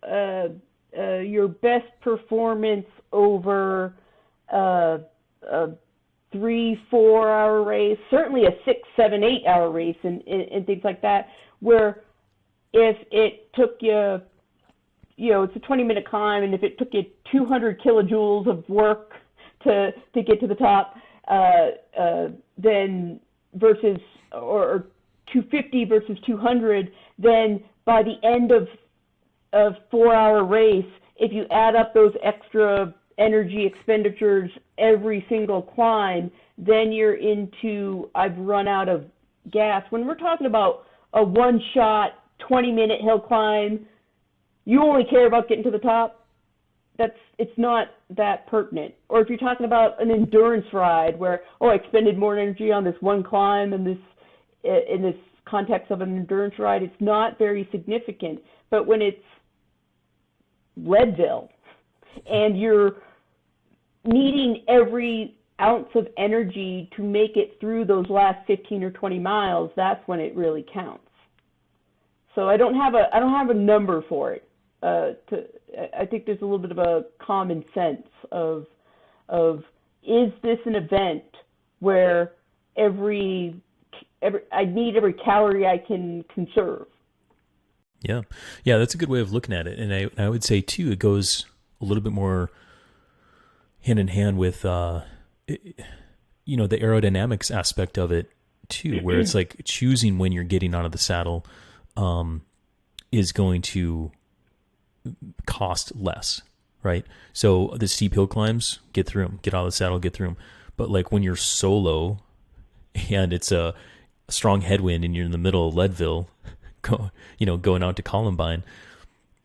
your best performance over a 3-4 hour race, certainly a 6-7-8 hour race, and things like that, where if it took you, it's a 20-minute climb, and if it took you 200 kilojoules of work to get to the top, then versus, or 250 versus 200, then by the end of 4 hour race, if you add up those extra energy expenditures every single climb, then you're into, I've run out of gas. When we're talking about a one-shot 20-minute hill climb, you only care about getting to the top, it's not that pertinent. Or if you're talking about an endurance ride where, I expended more energy on this one climb and in this context of an endurance ride, it's not very significant. But when it's Leadville and you're needing every ounce of energy to make it through those last 15 or 20 miles, that's when it really counts. So I don't have a number for it. I think there's a little bit of a common sense of is this an event where I need every calorie I can conserve. Yeah, that's a good way of looking at it, and I would say too, it goes a little bit more hand in hand with the aerodynamics aspect of it too, where it's like choosing when you're getting out of the saddle is going to cost less, right? So the steep hill climbs, get through them, get out of the saddle, get through them. But like when you're solo and it's a strong headwind and you're in the middle of Leadville, going out to Columbine,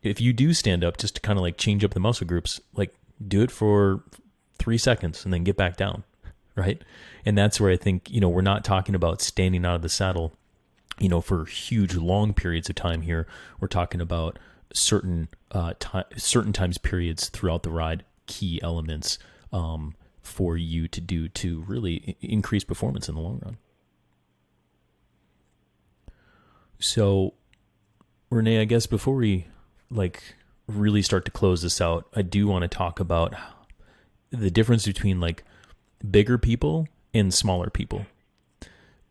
if you do stand up just to kind of like change up the muscle groups, like do it for 3 seconds and then get back down, right? And that's where I think, we're not talking about standing out of the saddle, for huge long periods of time here. We're talking about certain times periods throughout the ride, key elements for you to do to really increase performance in the long run. So, Renee, I guess before we really start to close this out, I do want to talk about the difference between like bigger people and smaller people.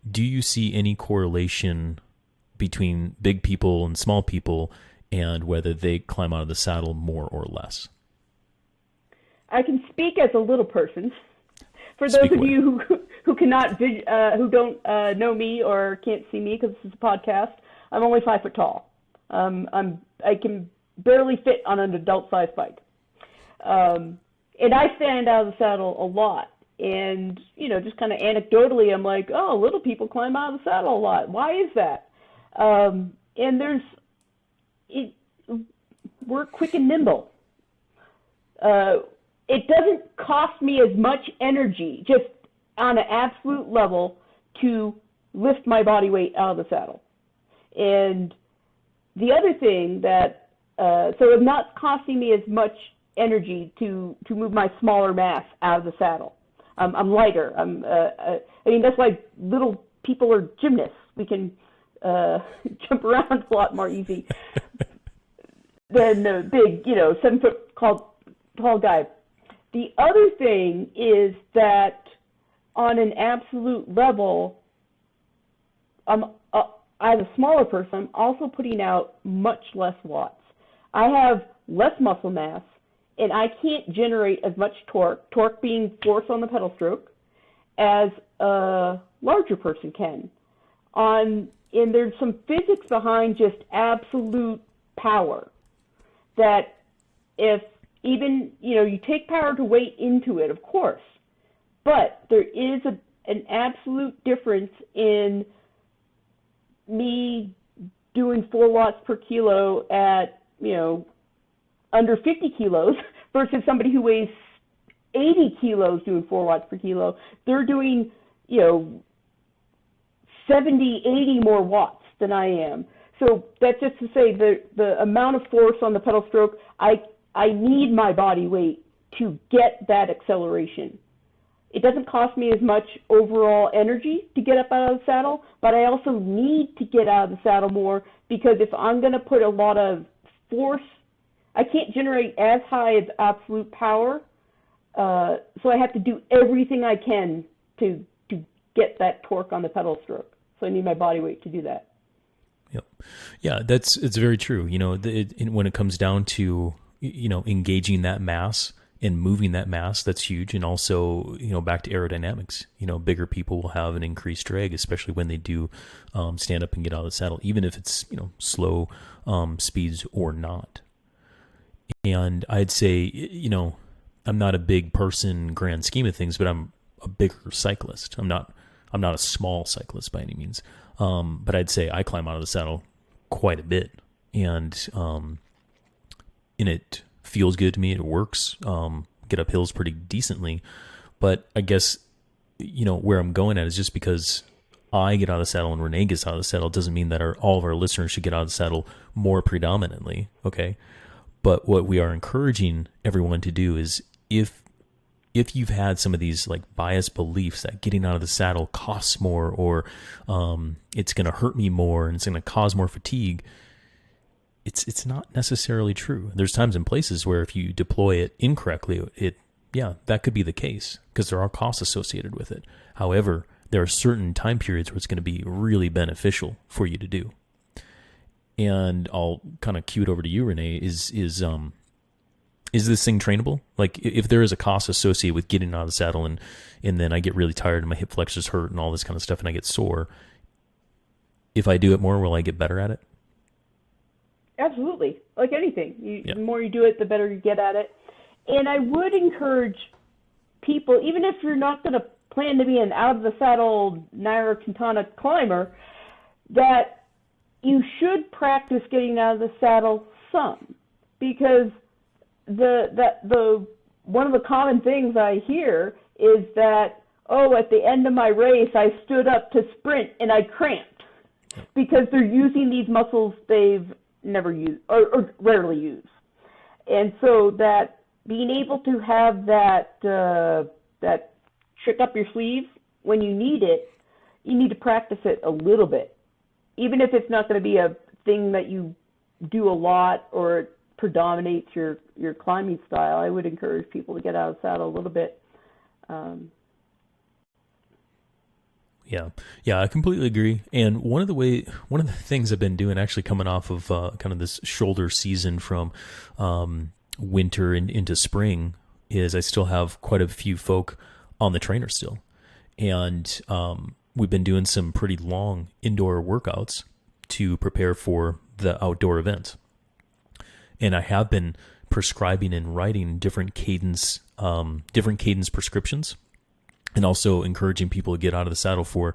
Do you see any correlation between big people and small people and whether they climb out of the saddle more or less? I can speak as a little person. For those of you who who don't know me or can't see me because this is a podcast, I'm only 5 foot tall. I can barely fit on an adult-sized bike, and I stand out of the saddle a lot. And just kind of anecdotally, I'm like, little people climb out of the saddle a lot. Why is that? And we're quick and nimble. It doesn't cost me as much energy, just on an absolute level, to lift my body weight out of the saddle. And the other thing that, so it's not costing me as much energy to move my smaller mass out of the saddle. I'm lighter. That's why little people are gymnasts. We can jump around a lot more easy than the big, 7 foot tall guy. The other thing is that on an absolute level, as a smaller person, I'm also putting out much less watts. I have less muscle mass, and I can't generate as much torque being force on the pedal stroke, as a larger person can. And there's some physics behind just absolute power that if even, you take power to weight into it, of course, but there is an absolute difference in me doing 4 watts per kilo at, under 50 kilos versus somebody who weighs 80 kilos doing 4 watts per kilo. They're doing, 70, 80 more watts than I am. So that's just to say the amount of force on the pedal stroke, I need my body weight to get that acceleration. It doesn't cost me as much overall energy to get up out of the saddle, but I also need to get out of the saddle more, because if I'm going to put a lot of force, I can't generate as high of absolute power, so I have to do everything I can to get that torque on the pedal stroke. So I need my body weight to do that. Yep. Yeah, it's very true. When it comes down to, engaging that mass and moving that mass, that's huge. And also, back to aerodynamics, bigger people will have an increased drag, especially when they do stand up and get out of the saddle, even if it's, slow speeds or not. And I'd say, I'm not a big person grand scheme of things, but I'm a bigger cyclist. I'm not a small cyclist by any means. But I'd say I climb out of the saddle quite a bit, and it feels good to me. It works. Get up hills pretty decently, but I guess, where I'm going at is just because I get out of the saddle and Renee gets out of the saddle doesn't mean that all of our listeners should get out of the saddle more predominantly. Okay. But what we are encouraging everyone to do is if you've had some of these like biased beliefs that getting out of the saddle costs more, or it's going to hurt me more and it's going to cause more fatigue, it's not necessarily true. There's times and places where if you deploy it incorrectly, that could be the case because there are costs associated with it. However, there are certain time periods where it's going to be really beneficial for you to do. And I'll kind of cue it over to you, Renee. Is this thing trainable? Like if there is a cost associated with getting out of the saddle and then I get really tired and my hip flexors hurt and all this kind of stuff and I get sore, if I do it more, will I get better at it? Absolutely. Like anything. The more you do it, the better you get at it. And I would encourage people, even if you're not going to plan to be an out-of-the-saddle Naira Quintana climber, that you should practice getting out of the saddle some. Because the one of the common things I hear is that, at the end of my race, I stood up to sprint and I cramped. Because they're using these muscles they've never used or rarely use. And so that being able to have that trick up your sleeve when you need it, you need to practice it a little bit. Even if it's not going to be a thing that you do a lot or it predominates your climbing style, I would encourage people to get out of the saddle a little bit. Yeah, I completely agree. And one of the things I've been doing, actually coming off of kind of this shoulder season from winter and into spring, is I still have quite a few folk on the trainer still. And we've been doing some pretty long indoor workouts to prepare for the outdoor event. And I have been prescribing and writing different cadence prescriptions, and also encouraging people to get out of the saddle for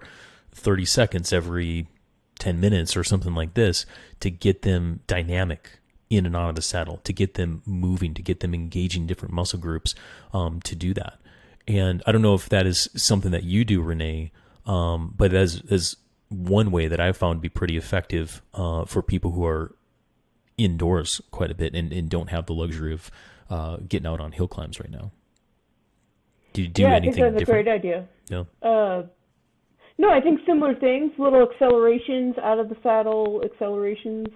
30 seconds every 10 minutes or something like this to get them dynamic in and out of the saddle, to get them moving, to get them engaging different muscle groups to do that. And I don't know if that is something that you do, Renee, but as one way that I've found to be pretty effective for people who are indoors quite a bit and don't have the luxury of getting out on hill climbs right now. Do you do anything different? I think that's a great idea. No? No, I think similar things, little accelerations, out of the saddle accelerations,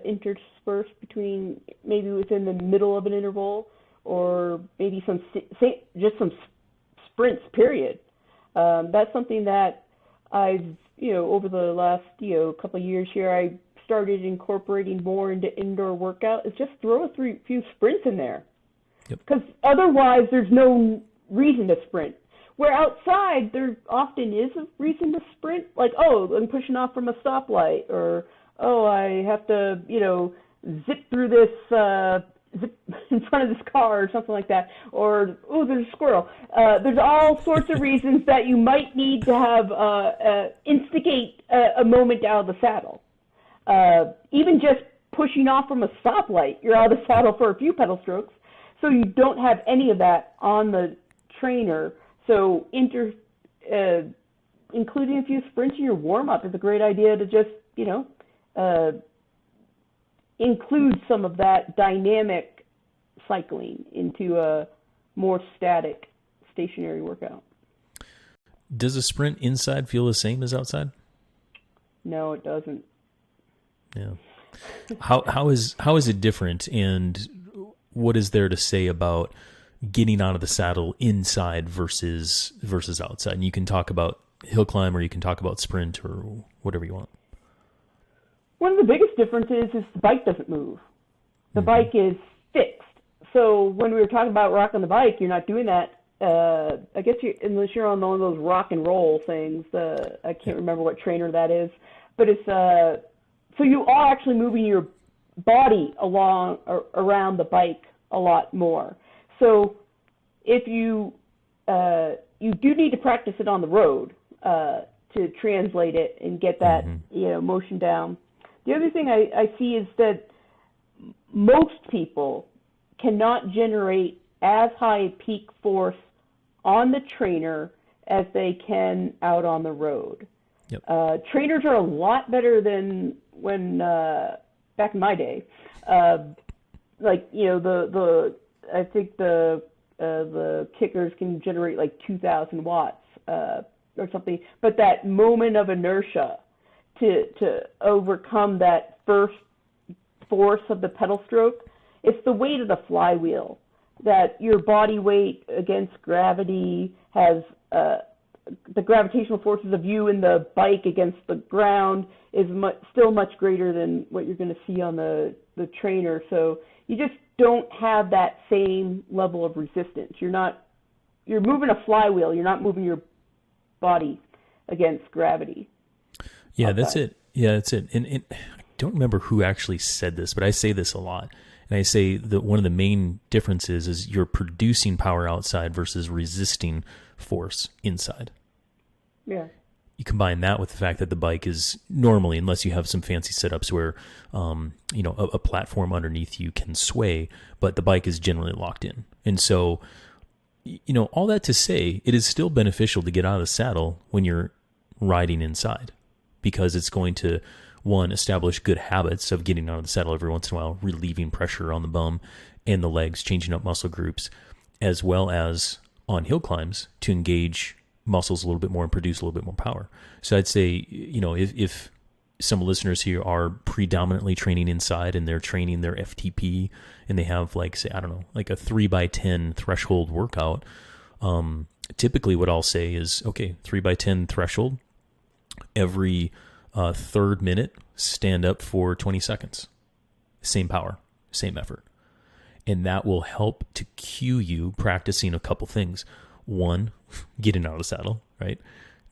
interspersed between maybe within the middle of an interval, or maybe just some sprints, period. That's something that I've, over the last, couple of years here, I started incorporating more into indoor workout, is just throw a few sprints in there. Because otherwise there's no reason to sprint. Where outside, there often is a reason to sprint, like, I'm pushing off from a stoplight, or, I have to, zip through this, zip in front of this car, or something like that, or, there's a squirrel. There's all sorts of reasons that you might need to have, instigate a moment out of the saddle. Even just pushing off from a stoplight, you're out of the saddle for a few pedal strokes. So you don't have any of that on the trainer. So including a few sprints in your warm-up is a great idea to just, include some of that dynamic cycling into a more static, stationary workout. Does a sprint inside feel the same as outside? No, it doesn't. Yeah. How is it different, and what is there to say about getting out of the saddle inside versus outside? And you can talk about hill climb, or you can talk about sprint, or whatever you want. One of the biggest differences is the bike doesn't move. The bike is fixed. So when we were talking about rocking the bike, you're not doing that. I guess unless you're on one of those rock and roll things. I can't remember what trainer that is, but it's so you are actually moving your body around the bike a lot more. So if you you do need to practice it on the road to translate it and get that motion down. The other thing I see is that most people cannot generate as high a peak force on the trainer as they can out on the road. Yep. Trainers are a lot better than when back in my day. Like I think the kickers can generate like 2,000 watts or something. But that moment of inertia to overcome that first force of the pedal stroke, it's the weight of the flywheel. That your body weight against gravity has the gravitational forces of you and the bike against the ground is still much greater than what you're going to see on the trainer. So you just don't have that same level of resistance. You're moving a flywheel. You're not moving your body against gravity. Yeah, outside. That's it. Yeah, that's it. And I don't remember who actually said this, but I say this a lot. And I say that one of the main differences is you're producing power outside versus resisting force inside. Yeah. You combine that with the fact that the bike is normally, unless you have some fancy setups where, a platform underneath you can sway, but the bike is generally locked in. And so, all that to say, it is still beneficial to get out of the saddle when you're riding inside, because it's going to, one, establish good habits of getting out of the saddle every once in a while, relieving pressure on the bum and the legs, changing up muscle groups, as well as on hill climbs to engage muscles a little bit more and produce a little bit more power. So I'd say, if some listeners here are predominantly training inside and they're training their FTP and they have like a 3x10 threshold workout, typically what I'll say is, okay, 3x10 threshold, every third minute, stand up for 20 seconds. Same power, same effort. And that will help to cue you practicing a couple things. One, getting out of the saddle, right?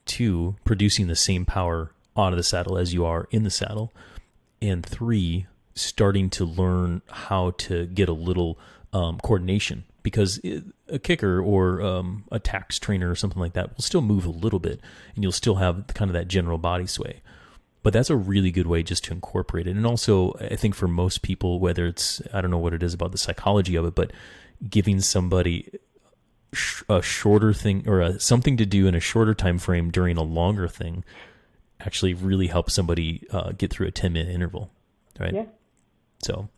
Two, producing the same power out of the saddle as you are in the saddle. And three, starting to learn how to get a little coordination, because a kicker or a tax trainer or something like that will still move a little bit and you'll still have kind of that general body sway. But that's a really good way just to incorporate it. And also, I think for most people, whether it's, I don't know what it is about the psychology of it, but giving somebody a shorter thing or something to do in a shorter time frame during a longer thing actually really helps somebody get through a 10-minute interval, right? Yeah. So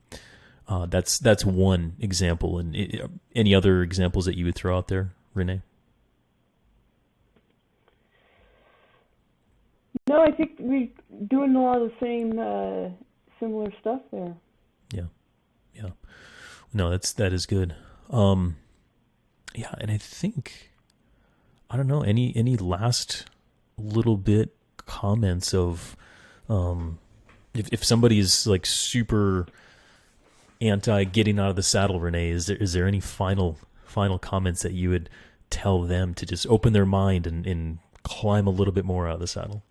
that's one example. And any other examples that you would throw out there, Renee? No, I think we're doing a lot of the same similar stuff there. Yeah. No, that is good. Yeah, and I think, I don't know, any last little bit comments of if somebody's like super anti getting out of the saddle, Renee, is there any final comments that you would tell them to just open their mind and climb a little bit more out of the saddle?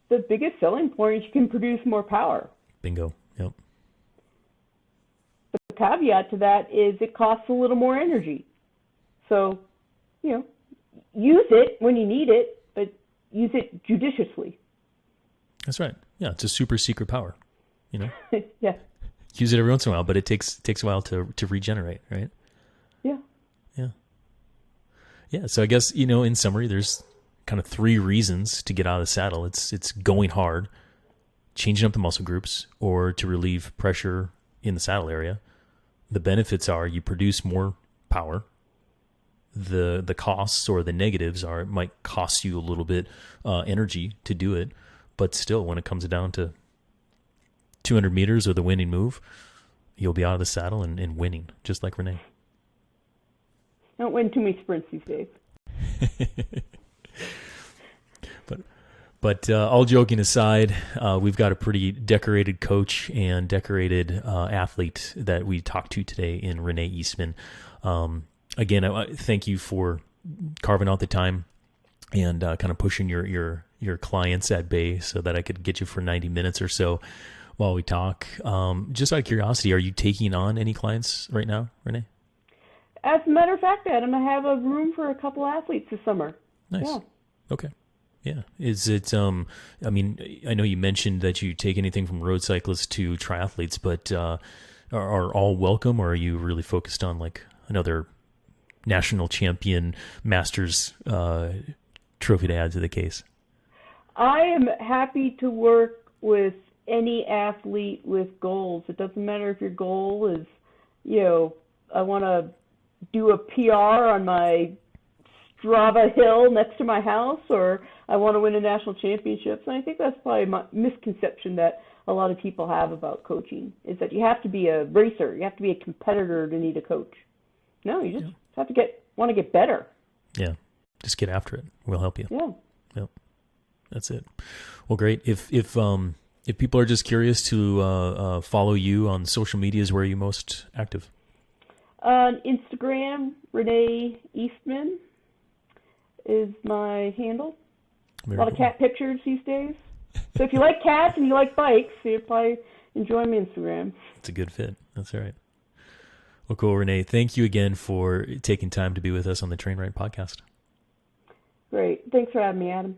The biggest selling point is you can produce more power. Bingo. Yep. The caveat to that is it costs a little more energy. So, use it when you need it, but use it judiciously. That's right. Yeah, it's a super secret power, Yeah. Use it every once in a while, but it takes a while to regenerate, right? Yeah. Yeah. Yeah, so I guess, in summary, there's kind of three reasons to get out of the saddle. It's going hard, changing up the muscle groups, or to relieve pressure in the saddle area. The benefits are you produce more power. The costs or the negatives are it might cost you a little bit energy to do it, but still, when it comes down to 200 meters or the winning move, you'll be out of the saddle and winning, just like Renee. Don't win too many sprints these days. But all joking aside, we've got a pretty decorated coach and decorated athlete that we talked to today in Renee Eastman. Again, I thank you for carving out the time and kind of pushing your clients at bay so that I could get you for 90 minutes or so while we talk. Just out of curiosity, are you taking on any clients right now, Renee? As a matter of fact, Adam, I have a room for a couple athletes this summer. Nice. Yeah. Okay. Yeah. Is it, I mean, I know you mentioned that you take anything from road cyclists to triathletes, but are all welcome, or are you really focused on like another national champion masters trophy to add to the case? I am happy to work with any athlete with goals. It doesn't matter if your goal is, I want to do a PR on my Strava hill next to my house, or I want to win a national championships. And I think that's probably my misconception that a lot of people have about coaching, is that you have to be a racer, you have to be a competitor to need a coach. No, you just have to want to get better. Yeah, just get after it. We'll help you. Yeah. Yep. That's it. Well, great. If people are just curious to follow you on social medias, where are you most active? On Instagram, Renee Eastman is my handle. Very a lot of cat pictures these days. So if you like cats and you like bikes, you'll probably enjoy my Instagram. It's a good fit. That's all right. Well, cool, Renee. Thank you again for taking time to be with us on the Train Right podcast. Great. Thanks for having me, Adam.